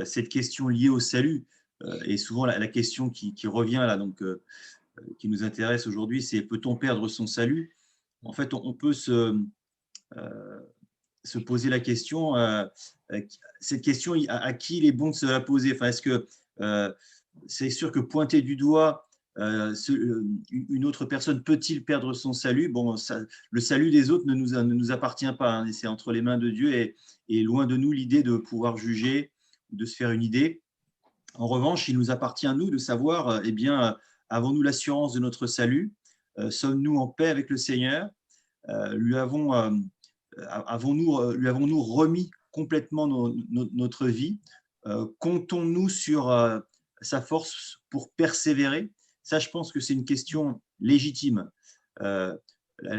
cette question liée au salut est souvent la question qui revient là, donc qui nous intéresse aujourd'hui, c'est peut-on perdre son salut? En fait, on peut se poser la question, cette question, à qui il est bon de se la poser? Enfin, est-ce que c'est sûr que pointer du doigt une autre personne peut-il perdre son salut? Bon, le salut des autres ne nous appartient pas, c'est entre les mains de Dieu et loin de nous l'idée de pouvoir juger, de se faire une idée. En revanche, il nous appartient à nous de savoir, eh bien, avons-nous l'assurance de notre salut? Sommes-nous en paix avec le Seigneur? Lui avons-nous remis complètement notre vie? Comptons-nous sur sa force pour persévérer? Ça, je pense que c'est une question légitime. La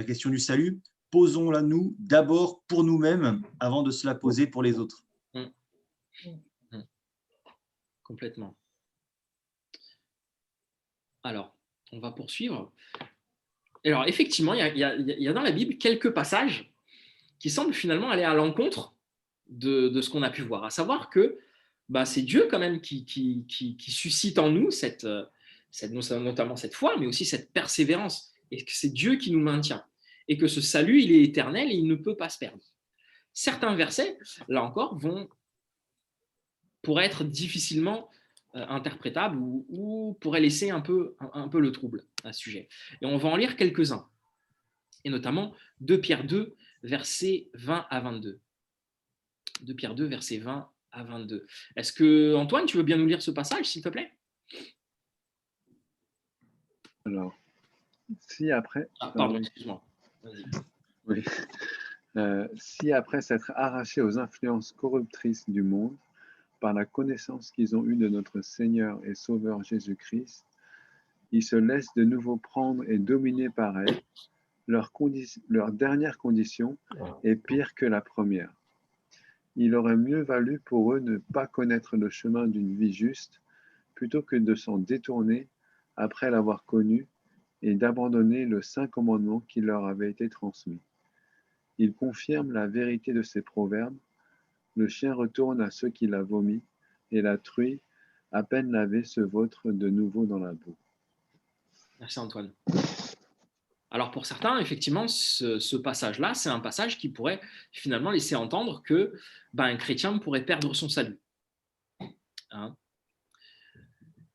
question du salut, posons-la nous d'abord pour nous-mêmes avant de se la poser pour les autres. Complètement. Alors, on va poursuivre. Alors, effectivement, il y a dans la Bible quelques passages qui semblent finalement aller à l'encontre de ce qu'on a pu voir, à savoir que c'est Dieu quand même qui suscite en nous notamment cette foi, mais aussi cette persévérance, et que c'est Dieu qui nous maintient, et que ce salut, il est éternel et il ne peut pas se perdre. Certains versets, là encore, pourraient être difficilement interprétables ou pourraient laisser un peu le trouble à ce sujet. Et on va en lire quelques-uns, et notamment 2 Pierre 2, versets 20 à 22. 2 Pierre 2, versets 20 à 22. Est-ce que, Antoine, tu veux bien nous lire ce passage, s'il te plaît? Alors, si après… pardon, excuse-moi. Vas-y. Oui. Si après s'être arrachés aux influences corruptrices du monde, par la connaissance qu'ils ont eue de notre Seigneur et Sauveur Jésus-Christ, ils se laissent de nouveau prendre et dominer par elle, leur dernière condition est pire que la première. Il aurait mieux valu pour eux ne pas connaître le chemin d'une vie juste, plutôt que de s'en détourner après l'avoir connu et d'abandonner le saint commandement qui leur avait été transmis. Il confirme la vérité de ces proverbes. Le chien retourne à ceux qui l'a vomi, et la truie, à peine lavée, se vautre de nouveau dans la boue. Merci Antoine. Alors pour certains, effectivement, ce passage-là, c'est un passage qui pourrait finalement laisser entendre que un chrétien pourrait perdre son salut.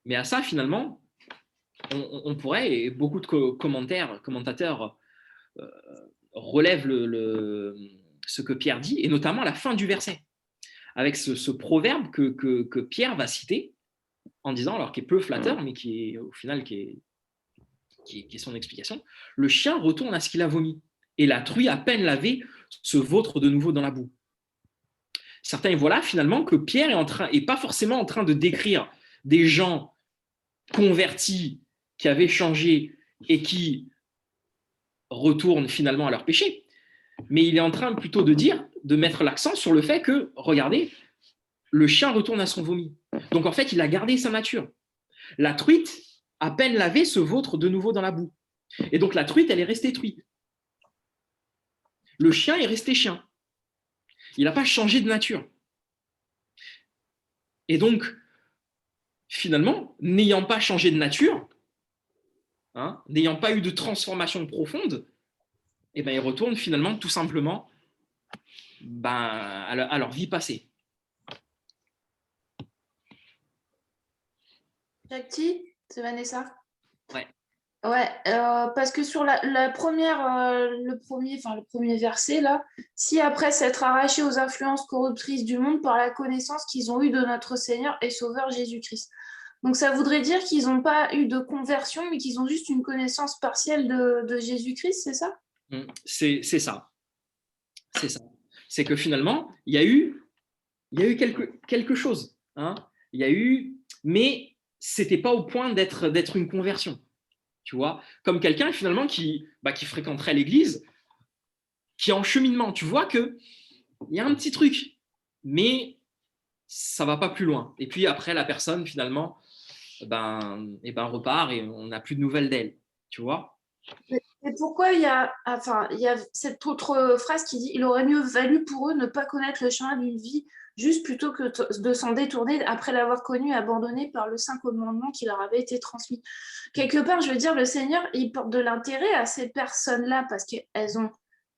Mais à ça, finalement, on pourrait, et beaucoup de commentateurs relèvent ce que Pierre dit, et notamment la fin du verset, avec ce proverbe que Pierre va citer, en disant, alors qui est peu flatteur, mais qui est au final qui est son explication, le chien retourne à ce qu'il a vomi, et la truie à peine lavée se vautre de nouveau dans la boue. Certains voient là finalement que Pierre est pas forcément en train de décrire des gens convertis qui avaient changé et qui retournent finalement à leur péché, mais il est en train plutôt de mettre l'accent sur le fait que, regardez, le chien retourne à son vomi. Donc en fait, il a gardé sa nature. La truite, à peine lavée, se vautre de nouveau dans la boue. Et donc la truite, elle est restée truite. Le chien est resté chien. Il n'a pas changé de nature. Et donc, finalement, n'ayant pas changé de nature, n'ayant pas eu de transformation profonde, eh ben, ils retournent finalement tout simplement à leur vie passée. Jackie, c'est Vanessa. Ouais. Ouais, parce que sur le premier verset, là, si après s'être arrachés aux influences corruptrices du monde par la connaissance qu'ils ont eue de notre Seigneur et Sauveur Jésus-Christ. Donc ça voudrait dire qu'ils n'ont pas eu de conversion, mais qu'ils ont juste une connaissance partielle de Jésus-Christ, c'est ça? C'est ça. C'est ça. C'est que finalement, il y a eu quelque chose. Il y a eu, mais c'était pas au point d'être une conversion. Tu vois, comme quelqu'un finalement qui fréquenterait l'église, qui est en cheminement. Tu vois qu'il y a un petit truc, mais ça va pas plus loin. Et puis après, la personne finalement repart et on n'a plus de nouvelles d'elle. Tu vois. Et pourquoi il y a cette autre phrase qui dit « Il aurait mieux valu pour eux ne pas connaître le chemin d'une vie juste plutôt que de s'en détourner après l'avoir connu et abandonné par le saint commandement qui leur avait été transmis. » Quelque part, je veux dire, le Seigneur, il porte de l'intérêt à ces personnes-là parce qu'elles ont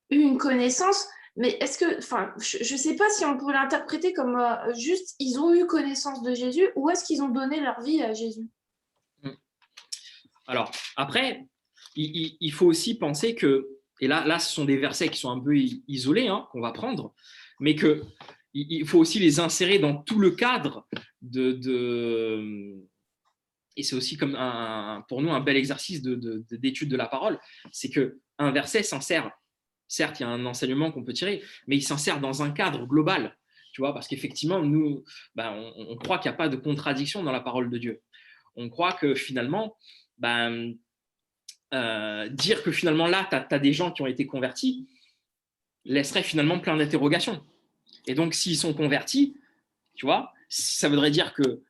eu une connaissance, mais est-ce que, je ne sais pas si on peut l'interpréter comme juste ils ont eu connaissance de Jésus ou est-ce qu'ils ont donné leur vie à Jésus? Alors, après, il faut aussi penser que, et là, ce sont des versets qui sont un peu isolés, qu'on va prendre, mais qu'il faut aussi les insérer dans tout le cadre et c'est aussi comme pour nous un bel exercice d'étude de la parole, c'est qu'un verset s'insère, certes, il y a un enseignement qu'on peut tirer, mais il s'insère dans un cadre global, tu vois, parce qu'effectivement, nous, on croit qu'il n'y a pas de contradiction dans la parole de Dieu. On croit que finalement, dire que finalement là, tu as des gens qui ont été convertis laisserait finalement plein d'interrogations. Et donc, s'ils sont convertis, tu vois, ça voudrait dire que,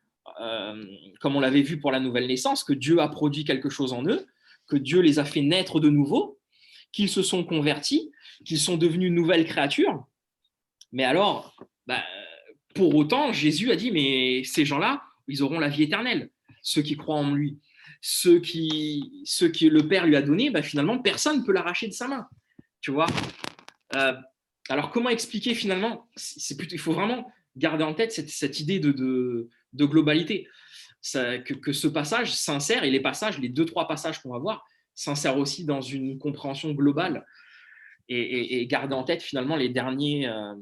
comme on l'avait vu pour la nouvelle naissance, que Dieu a produit quelque chose en eux, que Dieu les a fait naître de nouveau, qu'ils se sont convertis, qu'ils sont devenus une nouvelle créature. Mais alors, pour autant, Jésus a dit, mais ces gens-là, ils auront la vie éternelle, ceux qui croient en lui. Ceux qui le Père lui a donné, finalement, personne ne peut l'arracher de sa main. Tu vois. Alors, comment expliquer finalement il faut vraiment garder en tête cette idée de globalité. Que ce passage s'insère, et les 2-3 passages qu'on va voir, s'insèrent aussi dans une compréhension globale et garder en tête finalement les dernières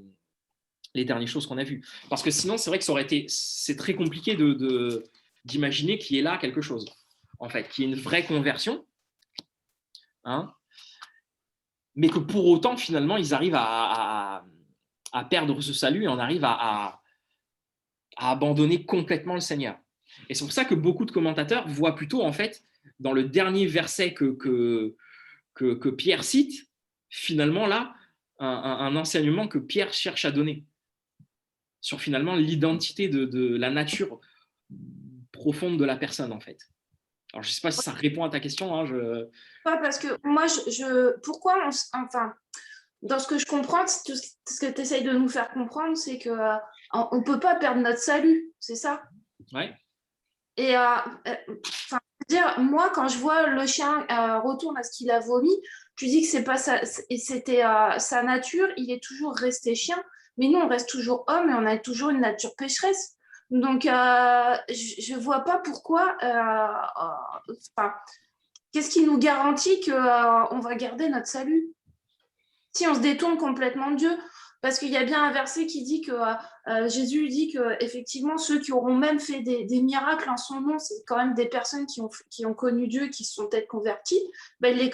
choses qu'on a vues. Parce que sinon, c'est vrai que c'est très compliqué d'imaginer qu'il y ait là quelque chose. En fait, qui est une vraie conversion, mais que pour autant, finalement, ils arrivent à perdre ce salut et on arrive à abandonner complètement le Seigneur. Et c'est pour ça que beaucoup de commentateurs voient plutôt, en fait, dans le dernier verset que Pierre cite, finalement, là, un enseignement que Pierre cherche à donner sur, finalement, l'identité de la nature profonde de la personne, en fait. Alors, je ne sais pas si ça répond à ta question. Pas parce que moi, pourquoi dans ce que je comprends, ce que tu essayes de nous faire comprendre, c'est qu'on ne peut pas perdre notre salut, c'est ça? Ouais. Et moi, quand je vois le chien retourne à ce qu'il a vomi, tu dis que c'est pas ça, c'était sa nature, il est toujours resté chien, mais nous, on reste toujours homme et on a toujours une nature pécheresse. Donc, je ne vois pas pourquoi. Qu'est-ce qui nous garantit qu'on va garder notre salut si on se détourne complètement de Dieu? Parce qu'il y a bien un verset qui dit que Jésus dit qu'effectivement, ceux qui auront même fait des miracles en son nom, c'est quand même des personnes qui ont connu Dieu, qui se sont peut-être converties, il les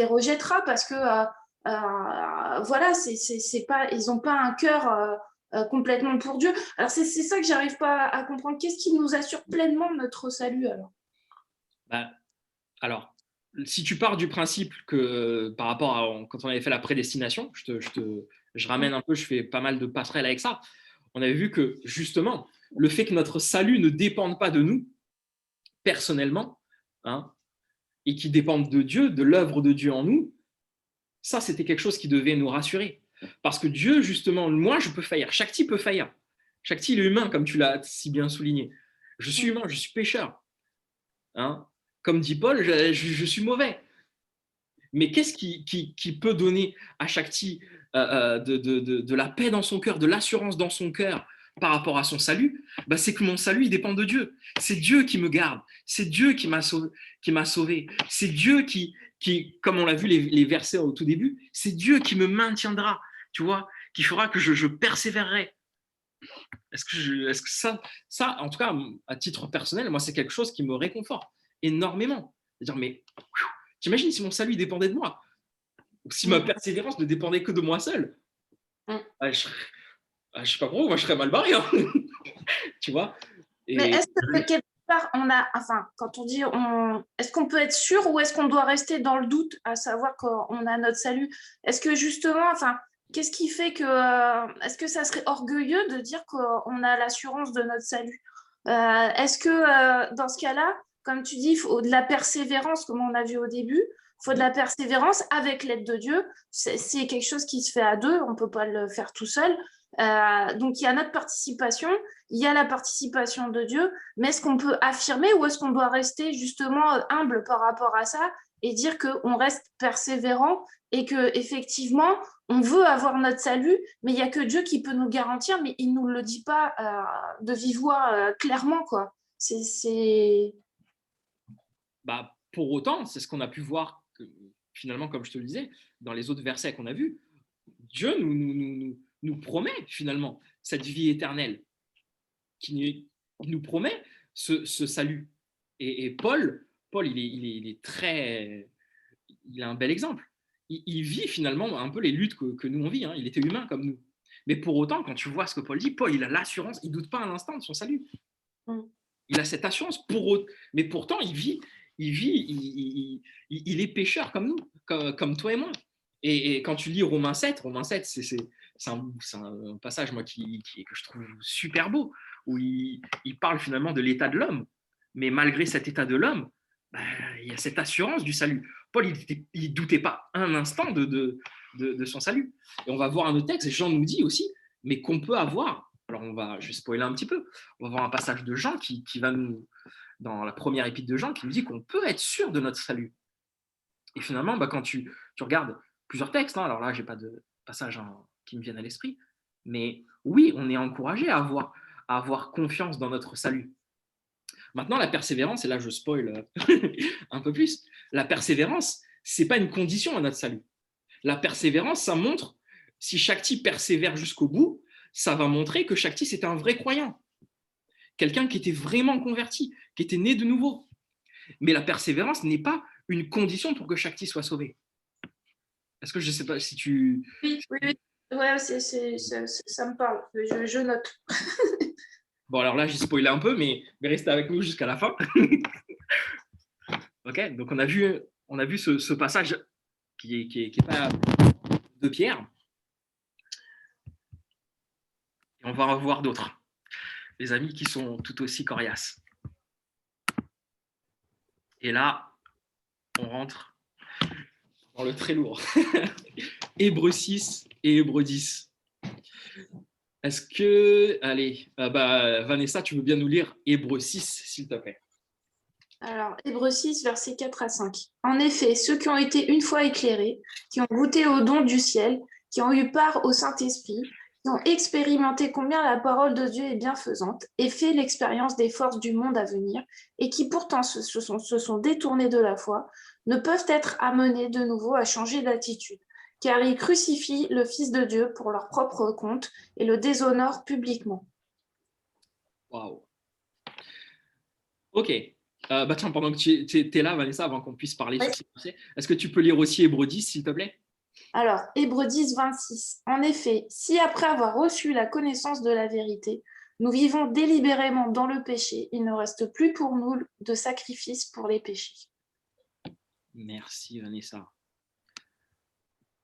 rejettera parce que voilà, ils n'ont pas un cœur complètement pour Dieu. Alors, c'est ça que j'arrive pas à comprendre. Qu'est-ce qui nous assure pleinement notre salut alors? Alors, si tu pars du principe que par rapport à quand on avait fait la prédestination, je ramène un peu, je fais pas mal de passerelles avec ça. On avait vu que justement, le fait que notre salut ne dépende pas de nous personnellement, hein, et qui dépende de Dieu, de l'œuvre de Dieu en nous, ça, c'était quelque chose qui devait nous rassurer. Parce que Dieu, justement, moi, je peux faillir. Shakti peut faillir. Shakti, il est humain, comme tu l'as si bien souligné. Je suis humain, je suis pécheur. Hein. Comme dit Paul, je suis mauvais. Mais qu'est-ce qui peut donner à Shakti de la paix dans son cœur, de l'assurance dans son cœur par rapport à son salut? C'est que mon salut, il dépend de Dieu. C'est Dieu qui me garde. C'est Dieu qui m'a sauvé. C'est Dieu qui, comme on l'a vu les versets au tout début, c'est Dieu qui me maintiendra, tu vois, qui fera que je persévérerai. Est-ce que ça, en tout cas, à titre personnel, moi, c'est quelque chose qui me réconforte énormément. C'est-à-dire, mais t'imagines si mon salut dépendait de moi, ou si ma persévérance ne dépendait que de moi seul. Je sais pas pourquoi, moi je serais mal barré. Hein. Tu vois. Mais est-ce que quelque part, quand on dit, est-ce qu'on peut être sûr ou est-ce qu'on doit rester dans le doute à savoir qu'on a notre salut? Est-ce que justement, qu'est-ce qui fait que, est-ce que ça serait orgueilleux de dire qu'on a l'assurance de notre salut? Est-ce que dans ce cas-là, comme tu dis, il faut de la persévérance, comme on a vu au début, il faut de la persévérance avec l'aide de Dieu. C'est quelque chose qui se fait à deux, on ne peut pas le faire tout seul. Donc, il y a notre participation, il y a la participation de Dieu, mais est-ce qu'on peut affirmer ou est-ce qu'on doit rester justement humble par rapport à ça et dire qu'on reste persévérant et qu'effectivement, on veut avoir notre salut, mais il n'y a que Dieu qui peut nous garantir, mais il ne nous le dit pas de vive voix clairement, quoi. Pour autant, c'est ce qu'on a pu voir que, finalement, comme je te le disais, dans les autres versets qu'on a vus, Dieu nous promet finalement cette vie éternelle, qui nous promet ce salut. Et Paul, il a un bel exemple. Il vit finalement un peu les luttes que nous on vit. Hein. Il était humain comme nous. Mais pour autant, quand tu vois ce que Paul dit, Paul, il a l'assurance, il ne doute pas un instant de son salut. Il a cette assurance, mais pourtant, il est pécheur comme nous, comme toi et moi. Et quand tu lis Romains 7, c'est un passage moi, que je trouve super beau, où il parle finalement de l'état de l'homme. Mais malgré cet état de l'homme, il y a cette assurance du salut. Paul, il ne doutait pas un instant de son salut. Et on va voir un autre texte, et Jean nous dit aussi, mais qu'on peut avoir, alors je vais spoiler un petit peu, on va voir un passage de Jean qui va nous, dans la première épître de Jean, qui nous dit qu'on peut être sûr de notre salut. Et finalement, quand tu regardes plusieurs textes, hein, alors là, je n'ai pas de passage qui me viennent à l'esprit, mais oui, on est encouragé à avoir confiance dans notre salut. Maintenant, la persévérance, et là je spoil un peu plus, la persévérance, ce n'est pas une condition à notre salut. La persévérance, ça montre, si Shakti persévère jusqu'au bout, ça va montrer que Shakti, c'est un vrai croyant. Quelqu'un qui était vraiment converti, qui était né de nouveau. Mais la persévérance n'est pas une condition pour que Shakti soit sauvé. Est-ce que je ne sais pas si tu... Oui. Ouais, ça me parle. Je note. Bon, alors là, j'ai spoilé un peu, mais restez avec nous jusqu'à la fin. Ok, donc on a vu ce passage qui est pas de Pierre. Et on va en voir d'autres. Les amis qui sont tout aussi coriaces. Et là, on rentre dans le très lourd. Hébreux 6 et Hébreux 10. Est-ce que... Allez, Vanessa, tu veux bien nous lire Hébreux 6, s'il te plaît? Alors, Hébreux 6, versets 4 à 5. En effet, ceux qui ont été une fois éclairés, qui ont goûté au don du ciel, qui ont eu part au Saint-Esprit, qui ont expérimenté combien la parole de Dieu est bienfaisante et fait l'expérience des forces du monde à venir, et qui pourtant se sont détournés de la foi, ne peuvent être amenés de nouveau à changer d'attitude, car ils crucifient le Fils de Dieu pour leur propre compte et le déshonorent publiquement. Waouh. Ok. Tiens, pendant que tu es là, Vanessa, avant qu'on puisse parler sur ces pensées, est-ce que tu peux lire aussi Hébreux 10, s'il te plaît? Alors, Hébreux 10, 26. En effet, si après avoir reçu la connaissance de la vérité, nous vivons délibérément dans le péché, il ne reste plus pour nous de sacrifice pour les péchés. Merci Vanessa.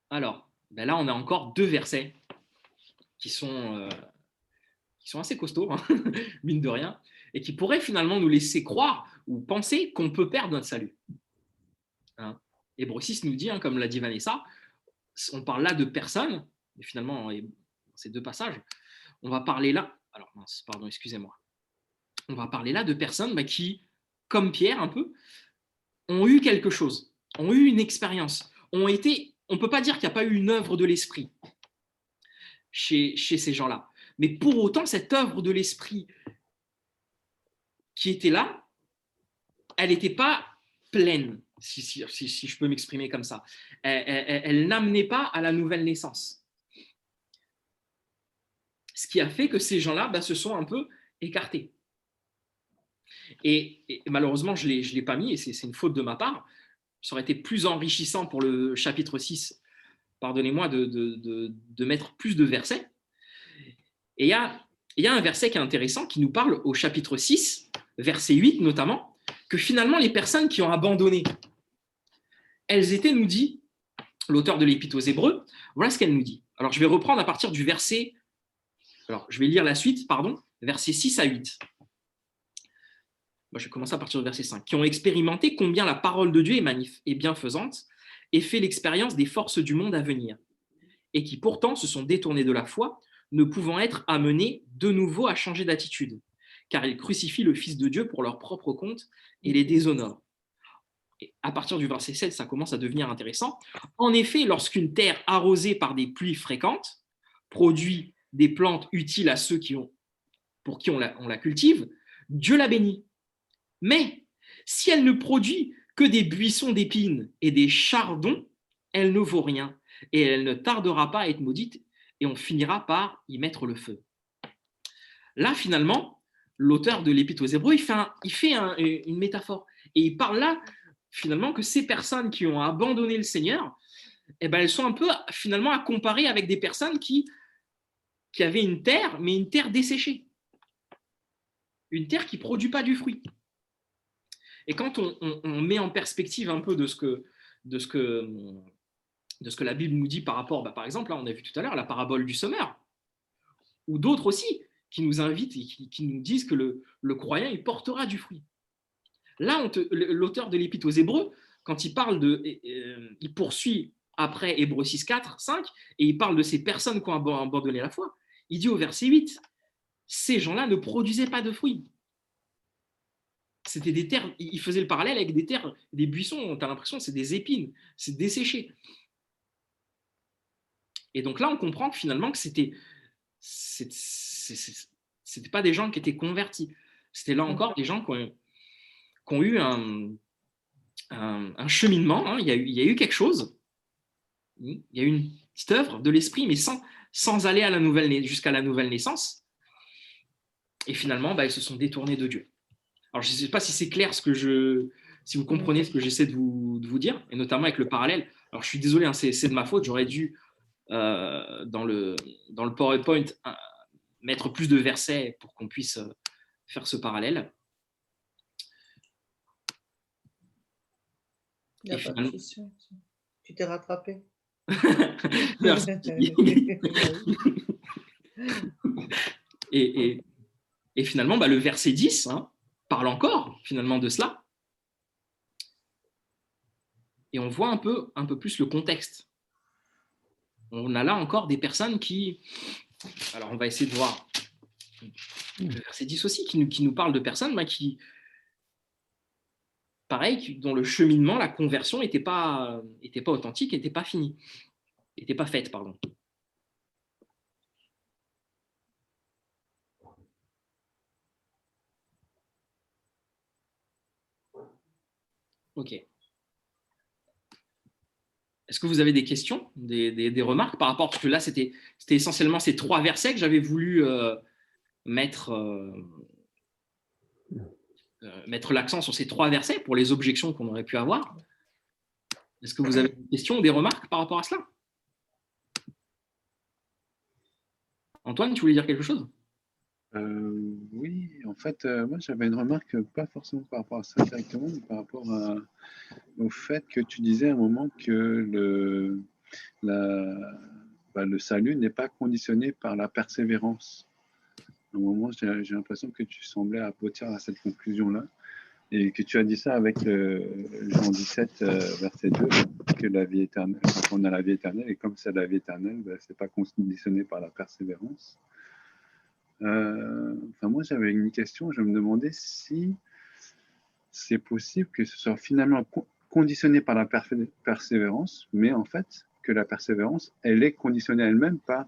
Alors, ben là, on a encore 2 versets qui sont assez costauds, hein, mine de rien, et qui pourraient finalement nous laisser croire ou penser qu'on peut perdre notre salut. Hein. Hébreux 6 nous dit, hein, comme l'a dit Vanessa, on parle là de personnes, et finalement, ces 2 passages, on va parler là, alors mince, pardon, excusez-moi, on va parler là de personnes qui, comme Pierre un peu, ont eu quelque chose, ont eu une expérience, on ne peut pas dire qu'il n'y a pas eu une œuvre de l'esprit chez ces gens-là. Mais pour autant, cette œuvre de l'esprit qui était là, elle n'était pas pleine, si je peux m'exprimer comme ça. Elle n'amenait pas à la nouvelle naissance. Ce qui a fait que ces gens-là se sont un peu écartés. Et malheureusement, je ne l'ai pas mis, et c'est une faute de ma part. Ça aurait été plus enrichissant pour le chapitre 6, pardonnez-moi, de mettre plus de versets. Et il y a un verset qui est intéressant, qui nous parle au chapitre 6, verset 8 notamment, que finalement les personnes qui ont abandonné, elles étaient, nous dit l'auteur de l'Épître aux Hébreux, voilà ce qu'elle nous dit. Alors je vais reprendre à partir du verset, alors je vais lire la suite, versets 6 à 8. Moi, je vais commencer à partir du verset 5. Qui ont expérimenté combien la parole de Dieu est bienfaisante et fait l'expérience des forces du monde à venir, et qui pourtant se sont détournés de la foi, ne pouvant être amenés de nouveau à changer d'attitude, car ils crucifient le Fils de Dieu pour leur propre compte et les déshonorent. Et à partir du verset 7, ça commence à devenir intéressant. En effet, lorsqu'une terre arrosée par des pluies fréquentes produit des plantes utiles à ceux pour qui on la cultive, Dieu la bénit. Mais si elle ne produit que des buissons d'épines et des chardons, elle ne vaut rien et elle ne tardera pas à être maudite et on finira par y mettre le feu. Là, finalement, l'auteur de l'Épître aux Hébreux, il fait une métaphore. Et il parle là, finalement, que ces personnes qui ont abandonné le Seigneur, elles sont un peu, finalement, à comparer avec des personnes qui avaient une terre, mais une terre desséchée. Une terre qui ne produit pas du fruit. Et quand on met en perspective un peu de ce que la Bible nous dit par rapport, par exemple, là, on a vu tout à l'heure la parabole du semeur, ou d'autres aussi qui nous invitent et qui nous disent que le croyant, il portera du fruit. Là, l'auteur de l'Épître aux Hébreux, quand il parle il poursuit après Hébreux 6, 4, 5, et il parle de ces personnes qui ont abandonné la foi. Il dit au verset 8, ces gens-là ne produisaient pas de fruits. C'était des terres, il faisait le parallèle avec des terres, des buissons, tu as l'impression que c'est des épines, c'est desséché. Et donc là, on comprend que finalement que c'était pas des gens qui étaient convertis. C'était là encore des gens qui ont eu un cheminement, hein. Il y a eu quelque chose, il y a eu une petite œuvre de l'esprit, mais sans aller jusqu'à la nouvelle naissance. Et finalement, ils se sont détournés de Dieu. Alors, je ne sais pas si c'est clair si vous comprenez ce que j'essaie de vous dire, et notamment avec le parallèle. Alors, je suis désolé, hein, c'est de ma faute. J'aurais dû, dans le PowerPoint, mettre plus de versets pour qu'on puisse faire ce parallèle. Il n'y a pas de question. Tu t'es rattrapé. Merci. Et finalement, le verset 10, hein, parle encore finalement de cela. Et on voit un peu plus le contexte. On a là encore des personnes qui... Alors, on va essayer de voir le verset 10 aussi, qui nous parle de personnes qui, pareil, dont le cheminement, la conversion n'était pas authentique, n'était pas fini, n'était pas faite, pardon. Ok. Est-ce que vous avez des questions, des remarques par rapport, parce que là, c'était essentiellement ces 3 versets que j'avais voulu mettre l'accent sur ces 3 versets pour les objections qu'on aurait pu avoir. Est-ce que vous avez des questions ou des remarques par rapport à cela? Antoine, tu voulais dire quelque chose? Oui, en fait, moi j'avais une remarque, pas forcément par rapport à ça directement, mais par rapport au fait que tu disais à un moment que le salut n'est pas conditionné par la persévérance. À un moment, j'ai l'impression que tu semblais aboutir à cette conclusion-là, et que tu as dit ça avec Jean 17, verset 2, que la vie éternelle, qu'on a la vie éternelle, et comme c'est la vie éternelle, ben, c'est pas conditionné par la persévérance. Moi, j'avais une question, je me demandais si c'est possible que ce soit finalement conditionné par la persévérance, mais en fait, que la persévérance, elle est conditionnée elle-même par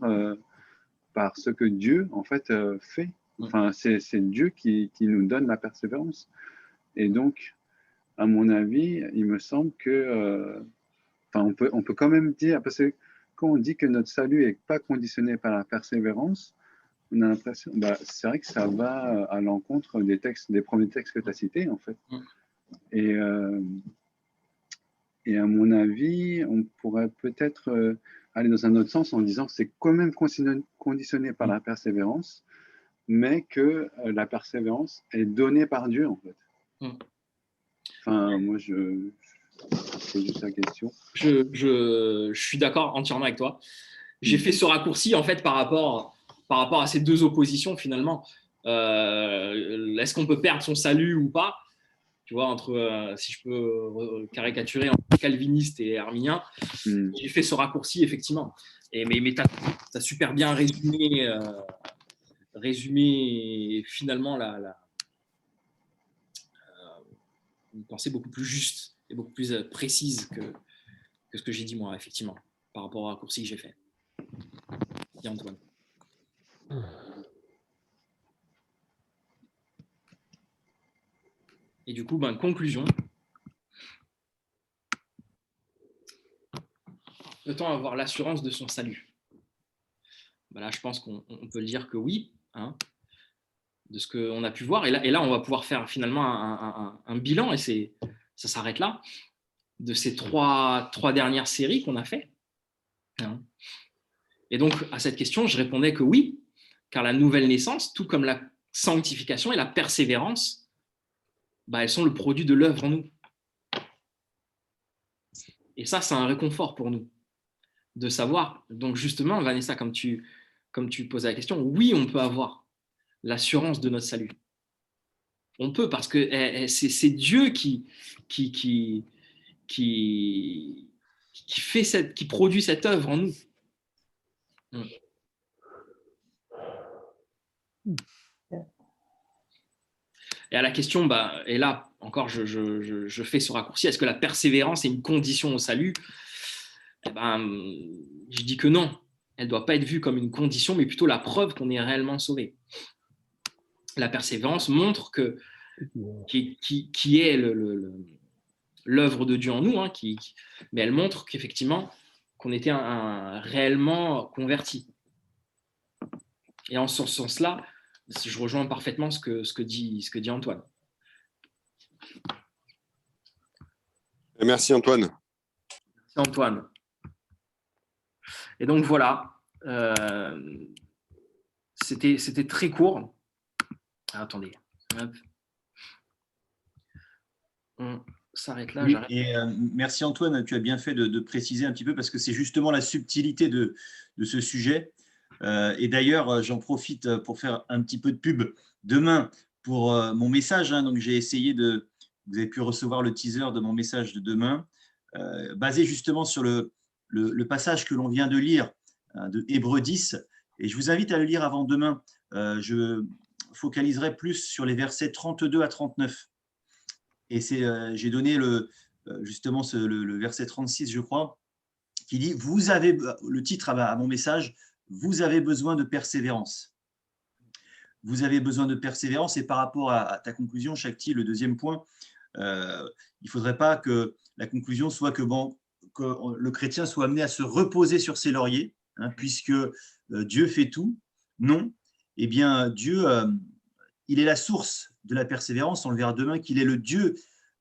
ce que Dieu, en fait, fait. Enfin, c'est Dieu qui nous donne la persévérance. Et donc, à mon avis, il me semble que, on peut quand même dire, parce que quand on dit que notre salut n'est pas conditionné par la persévérance, on a l'impression, c'est vrai que ça va à l'encontre des premiers textes que tu as cités, en fait. Et à mon avis, on pourrait peut-être aller dans un autre sens en disant que c'est quand même conditionné par la persévérance, mais que la persévérance est donnée par Dieu, en fait. Enfin, moi, je pose juste la question. Je suis d'accord entièrement avec toi. J'ai fait ce raccourci, en fait, par rapport à ces deux oppositions, finalement. Est-ce qu'on peut perdre son salut ou pas? Tu vois, entre, si je peux caricaturer, entre calviniste et arminien, j'ai fait ce raccourci, effectivement. Mais tu as super bien résumé finalement une pensée beaucoup plus juste et beaucoup plus précise que ce que j'ai dit moi, effectivement, par rapport au raccourci que j'ai fait. Et Antoine. Et du coup, conclusion. Peut-on avoir l'assurance de son salut? Là, je pense qu'on peut le dire que oui, hein, de ce qu'on a pu voir. Et là, on va pouvoir faire finalement un bilan, et ça s'arrête là, de ces trois dernières séries qu'on a fait. Hein. Et donc, à cette question, je répondais que oui, car la nouvelle naissance, tout comme la sanctification et la persévérance, elles sont le produit de l'œuvre en nous. Et ça, c'est un réconfort pour nous, de savoir. Donc justement, Vanessa, comme tu posais la question, oui, on peut avoir l'assurance de notre salut. On peut, parce que c'est Dieu qui produit cette œuvre en nous. Et à la question, et là encore, je fais ce raccourci, est-ce que la persévérance est une condition au salut? Je dis que non, elle ne doit pas être vue comme une condition, mais plutôt la preuve qu'on est réellement sauvé. La persévérance montre qui est l'œuvre de Dieu en nous, hein, mais elle montre qu'effectivement, qu'on était réellement converti. Et en ce sens-là, je rejoins parfaitement ce que dit Antoine. Merci Antoine. Merci Antoine. Et donc voilà, c'était très court. Attendez, on s'arrête là. Oui, et merci Antoine, tu as bien fait de préciser un petit peu, parce que c'est justement la subtilité de ce sujet. Et d'ailleurs, j'en profite pour faire un petit peu de pub demain pour mon message. Hein, donc, j'ai essayé vous avez pu recevoir le teaser de mon message de demain, basé justement sur le passage que l'on vient de lire, de Hébreux 10. Et je vous invite à le lire avant demain. Je focaliserai plus sur les versets 32 à 39. Et j'ai donné justement le verset 36, je crois, qui dit, vous avez, le titre à mon message, vous avez besoin de persévérance. Vous avez besoin de persévérance, et par rapport à ta conclusion, Shakti, le deuxième point, il ne faudrait pas que la conclusion soit que le chrétien soit amené à se reposer sur ses lauriers, hein, puisque Dieu fait tout. Non, eh bien Dieu, il est la source de la persévérance. On le verra demain qu'il est le Dieu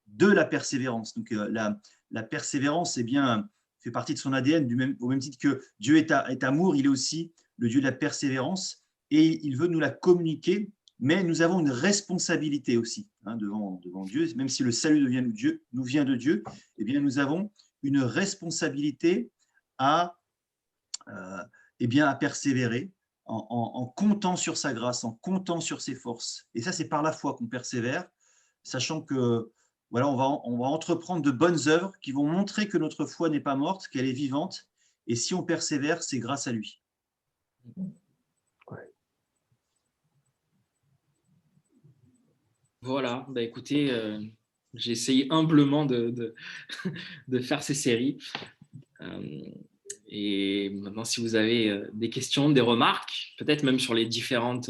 de la persévérance. Donc la persévérance, eh bien, fait partie de son ADN, au même titre que Dieu est amour, il est aussi le Dieu de la persévérance. et il veut nous la communiquer, mais nous avons une responsabilité aussi devant Dieu. Même si le salut nous vient de Dieu, eh bien, nous avons une responsabilité à persévérer en comptant sur sa grâce, en comptant sur ses forces. Et ça, c'est par la foi qu'on persévère, sachant que voilà, on va entreprendre de bonnes œuvres qui vont montrer que notre foi n'est pas morte, qu'elle est vivante. Et si on persévère, c'est grâce à lui. Voilà, bah écoutez, j'ai essayé humblement de faire ces séries. Et maintenant, si vous avez des questions, des remarques, peut-être même sur les différentes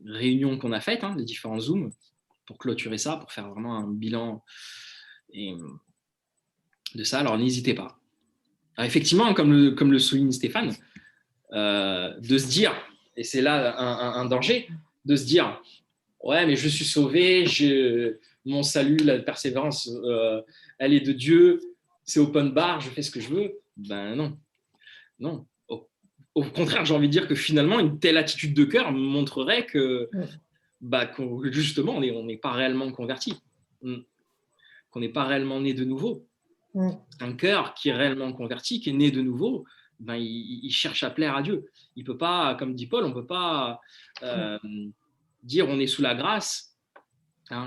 réunions qu'on a faites, les différents Zooms, pour clôturer ça, pour faire vraiment un bilan de ça, alors n'hésitez pas. Alors, effectivement, comme le souligne Stéphane, de se dire, et c'est là un danger, de se dire, ouais, mais je suis sauvé, mon salut, la persévérance, elle est de Dieu, c'est open bar, je fais ce que je veux. Ben non. Au contraire, j'ai envie de dire que finalement, une telle attitude de cœur montrerait que justement, on n'est pas réellement converti, qu'on n'est pas réellement né de nouveau. Un cœur qui est réellement converti, qui est né de nouveau, il cherche à plaire à Dieu. Il ne peut pas, comme dit Paul, on ne peut pas dire on est sous la grâce.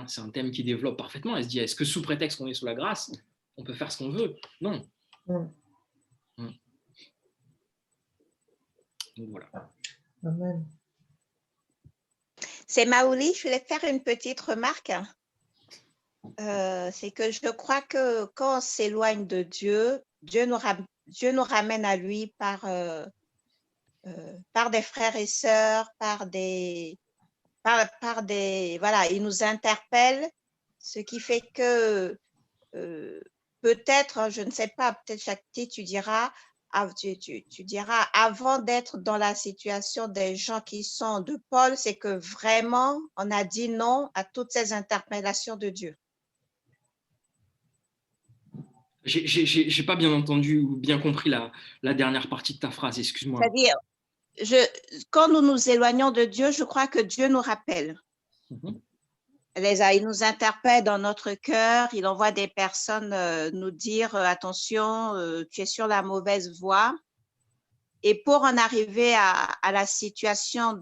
C'est un thème qui développe parfaitement. Elle se dit, est-ce que sous prétexte qu'on est sous la grâce, on peut faire ce qu'on veut? Non. Donc voilà. Amen. C'est Maouli, je voulais faire une petite remarque. C'est que je crois que quand on s'éloigne de Dieu, Dieu nous ramène à lui par des frères et sœurs, par des voilà, il nous interpelle, ce qui fait que peut-être, je ne sais pas, peut-être Shakti, tu diras, avant d'être dans la situation des gens qui sont de Paul, c'est que vraiment, on a dit non à toutes ces interpellations de Dieu. J'ai pas bien entendu ou bien compris la dernière partie de ta phrase, excuse-moi. C'est-à-dire, quand nous nous éloignons de Dieu, je crois que Dieu nous rappelle. Il nous interpelle dans notre cœur, il envoie des personnes nous dire attention, tu es sur la mauvaise voie. Et pour en arriver à la situation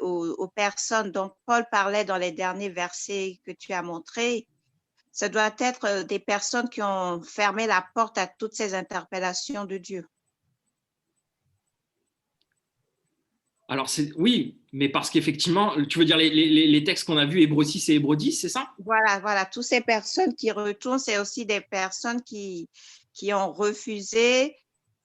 aux personnes dont Paul parlait dans les derniers versets que tu as montrés, ça doit être des personnes qui ont fermé la porte à toutes ces interpellations de Dieu. Alors, oui, mais parce qu'effectivement, tu veux dire les textes qu'on a vus, Hébreux 6 et Hébreux 10, c'est ça? Voilà. Toutes ces personnes qui retournent, c'est aussi des personnes qui ont refusé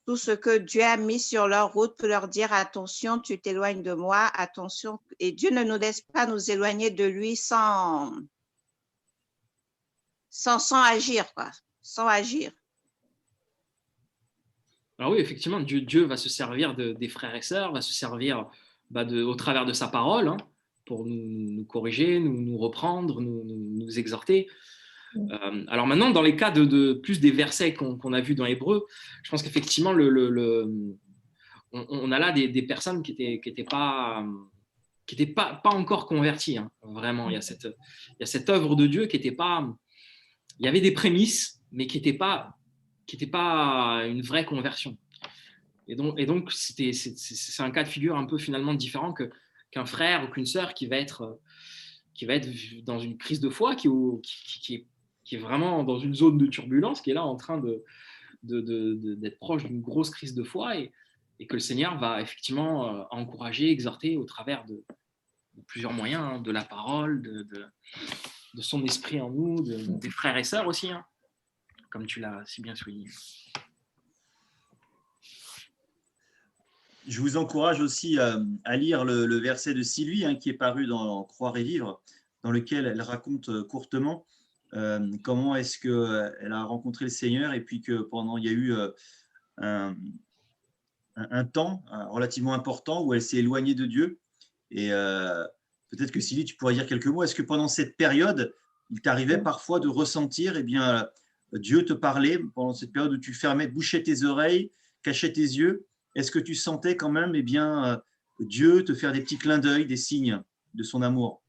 tout ce que Dieu a mis sur leur route pour leur dire attention, tu t'éloignes de moi, attention. Et Dieu ne nous laisse pas nous éloigner de lui sans agir, quoi, sans agir. Alors oui, effectivement, Dieu va se servir des frères et sœurs, va se servir au travers de sa parole pour nous corriger, nous reprendre, nous exhorter. Alors maintenant, dans les cas de plus des versets qu'on a vus dans Hébreux, je pense qu'effectivement, on a là des personnes qui n'étaient pas encore converties. Vraiment, il y a cette œuvre de Dieu qui n'était pas... Il y avait des prémices, mais qui n'étaient pas une vraie conversion. Et donc c'est un cas de figure un peu finalement différent qu'un frère ou qu'une sœur qui va être dans une crise de foi, qui est vraiment dans une zone de turbulence, qui est là en train d'être proche d'une grosse crise de foi et que le Seigneur va effectivement encourager, exhorter au travers de plusieurs moyens, de la parole, de son esprit en nous, des frères et sœurs aussi, comme tu l'as si bien souligné. Je vous encourage aussi à lire le verset de Sylvie qui est paru dans Croire et vivre, dans lequel elle raconte courtement comment est-ce qu'elle a rencontré le Seigneur et puis que pendant il y a eu un temps relativement important où elle s'est éloignée de Dieu. Et peut-être que Sylvie, tu pourrais dire quelques mots. Est-ce que pendant cette période, il t'arrivait parfois de ressentir Dieu te parlait pendant cette période où tu fermais, bouchais tes oreilles, cachais tes yeux? est-ce que tu sentais quand même Dieu te faire des petits clins d'œil, des signes de son amour?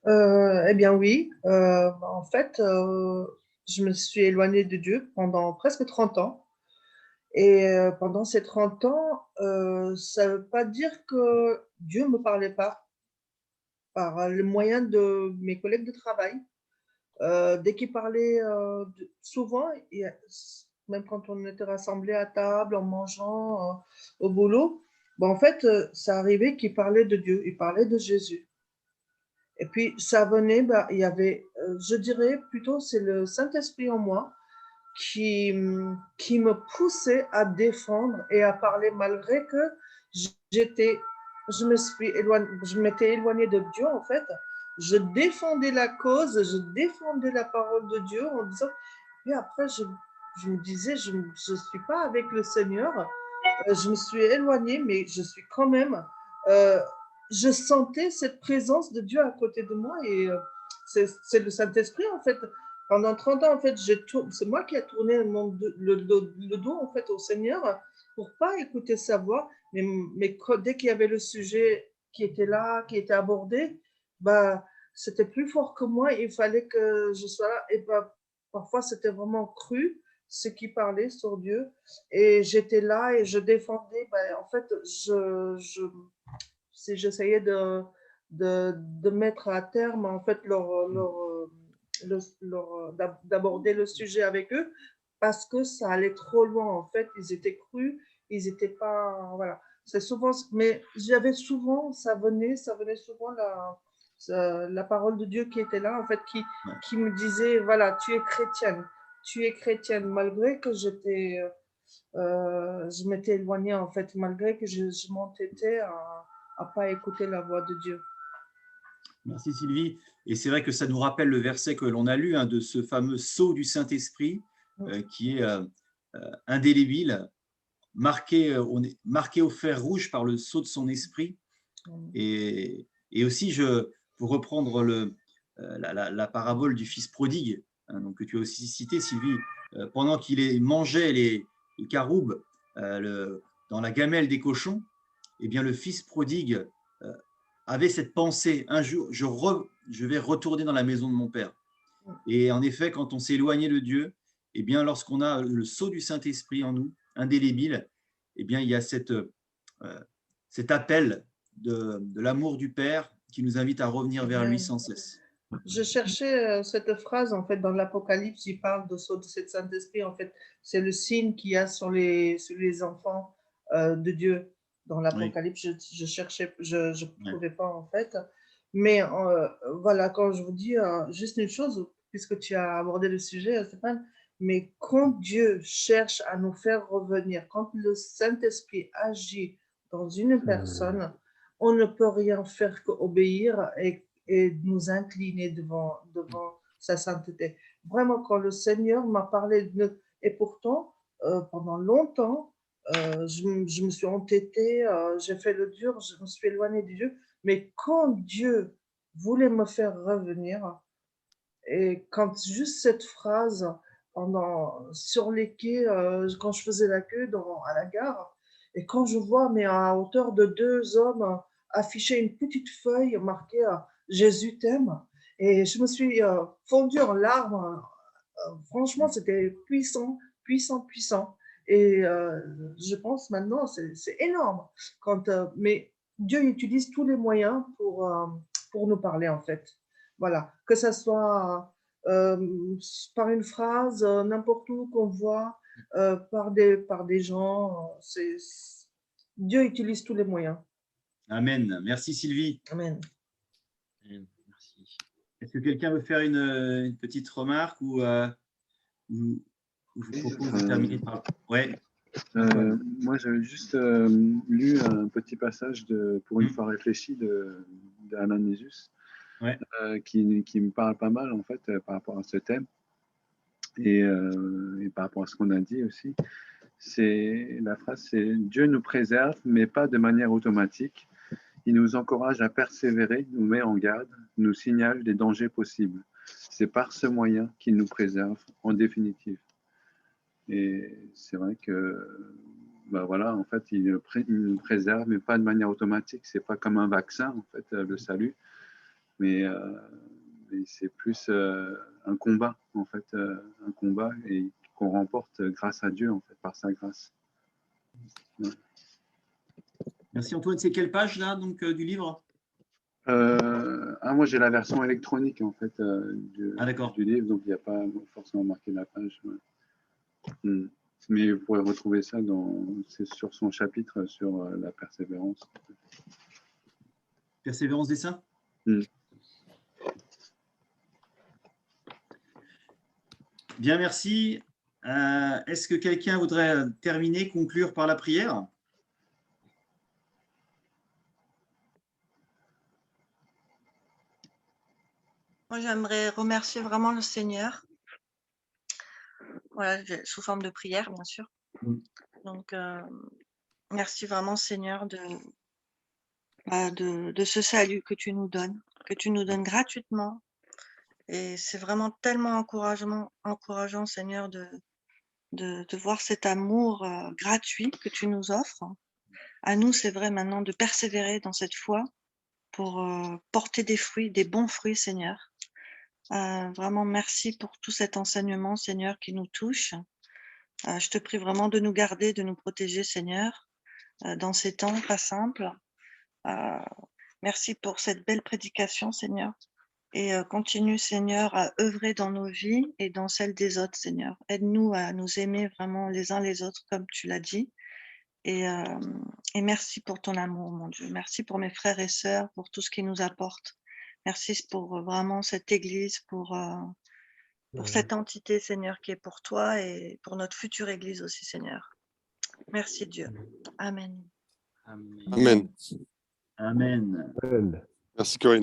Eh bien oui, en fait, je me suis éloignée de Dieu pendant presque 30 ans. Et pendant ces 30 ans, ça ne veut pas dire que Dieu ne me parlait pas par le moyen de mes collègues de travail. Dès qu'ils parlaient, souvent, même quand on était rassemblés à table, en mangeant au boulot, ben, en fait, ça arrivait qu'ils parlaient de Dieu, ils parlaient de Jésus. Et puis, ça venait, ben, il y avait, je dirais plutôt, c'est le Saint-Esprit en moi qui me poussait à défendre et à parler malgré que j'étais, je m'étais éloignée de Dieu en fait. Je défendais la cause, je défendais la parole de Dieu en disant, et après je me disais, je ne suis pas avec le Seigneur, je me suis éloignée, mais je suis quand même, je sentais cette présence de Dieu à côté de moi et c'est le Saint-Esprit en fait. Pendant 30 ans, en fait, c'est moi qui ai tourné le dos en fait, au Seigneur pour pas écouter sa voix. Mais dès qu'il y avait le sujet qui était là, qui était abordé, bah, c'était plus fort que moi. Il fallait que je sois là. Et bah, parfois, c'était vraiment cru ce qui parlait sur Dieu. Et j'étais là et je défendais. Bah, en fait, j'essayais de mettre à terme en fait d'aborder le sujet avec eux parce que ça allait trop loin en fait, ils étaient crus, ils étaient pas, voilà, c'est souvent, mais j'avais souvent, ça venait souvent la parole de Dieu qui était là en fait, qui me disait, voilà, tu es chrétienne malgré que je m'étais éloignée en fait, malgré que je m'entêtais à pas écouter la voix de Dieu. Merci Sylvie. Et c'est vrai que ça nous rappelle le verset que l'on a lu de ce fameux sceau du Saint-Esprit qui est indélébile, marqué au fer rouge par le sceau de son esprit. Et aussi, pour reprendre la parabole du fils prodigue, donc, que tu as aussi cité, Sylvie, pendant qu'il mangeait les caroubes dans la gamelle des cochons, eh bien, le fils prodigue avait cette pensée, un jour, je vais retourner dans la maison de mon père. Et en effet, quand on s'est éloigné de Dieu, eh bien, lorsqu'on a le sceau du Saint-Esprit en nous, indélébile, eh bien, il y a cet appel de l'amour du Père qui nous invite à revenir vers lui sans cesse. Je cherchais cette phrase, en fait, dans l'Apocalypse, il parle de sceau de cet Saint-Esprit, en fait, c'est le signe qu'il y a sur les enfants de Dieu. Dans l'Apocalypse, oui. Je cherchais, je ne trouvais pas, en fait. Mais voilà, quand je vous dis juste une chose, puisque tu as abordé le sujet, Stéphane, mais quand Dieu cherche à nous faire revenir, quand le Saint-Esprit agit dans une personne, on ne peut rien faire qu'obéir et nous incliner devant sa sainteté. Vraiment, quand le Seigneur m'a parlé et pourtant, pendant longtemps, je me suis entêtée, j'ai fait le dur, je me suis éloignée de Dieu, mais quand Dieu voulait me faire revenir, et quand juste cette phrase, sur les quais, quand je faisais la queue à la gare, et quand je vois, mais à hauteur de 2 hommes, afficher une petite feuille marquée Jésus t'aime, et je me suis fondue en larmes. Franchement, c'était puissant, puissant, puissant. Et je pense maintenant, c'est énorme. Mais Dieu utilise tous les moyens pour nous parler, en fait. Voilà, que ça soit par une phrase, n'importe où qu'on voit, par des gens. Dieu utilise tous les moyens. Amen. Merci Sylvie. Amen. Merci. Est-ce que quelqu'un veut faire une petite remarque ou je vous propose de terminer par… Ouais. Moi, j'avais juste lu un petit passage pour une fois réfléchi d'Alain Nésus, ouais. Qui me parle pas mal en fait par rapport à ce thème et par rapport à ce qu'on a dit aussi. La phrase, c'est « Dieu nous préserve, mais pas de manière automatique. Il nous encourage à persévérer, nous met en garde, nous signale des dangers possibles. C'est par ce moyen qu'il nous préserve, en définitive. » Et c'est vrai que bah voilà, en fait, il nous préserve, mais pas de manière automatique. C'est pas comme un vaccin, en fait, le salut, mais c'est plus un combat, en fait, un combat et qu'on remporte grâce à Dieu, en fait, par sa grâce. Ouais. Merci Antoine. C'est quelle page là donc du livre? Moi j'ai la version électronique en fait D'accord. du livre, donc il n'y a pas forcément marqué la page. Ouais. Mais vous pourrez retrouver ça c'est sur son chapitre sur la persévérance. Persévérance des saints. Bien, merci. Est-ce que quelqu'un voudrait terminer, conclure par la prière? Moi, j'aimerais remercier vraiment le Seigneur, voilà, sous forme de prière, bien sûr. Donc, merci vraiment, Seigneur, de ce salut que tu nous donnes gratuitement. Et c'est vraiment tellement encourageant, Seigneur, de voir cet amour gratuit que tu nous offres. À nous, c'est vrai maintenant de persévérer dans cette foi pour porter des fruits, des bons fruits, Seigneur. Vraiment, merci pour tout cet enseignement, Seigneur, qui nous touche. Je te prie vraiment de nous garder, de nous protéger, Seigneur, dans ces temps pas simples. Merci pour cette belle prédication, Seigneur. Et continue, Seigneur, à œuvrer dans nos vies et dans celles des autres, Seigneur. Aide-nous à nous aimer vraiment les uns les autres, comme tu l'as dit. Et merci pour ton amour, mon Dieu. Merci pour mes frères et sœurs, pour tout ce qu'ils nous apportent. Merci pour vraiment cette Église, pour cette entité, Seigneur, qui est pour toi et pour notre future Église aussi, Seigneur. Merci, Dieu. Amen. Amen. Amen. Merci Corinne.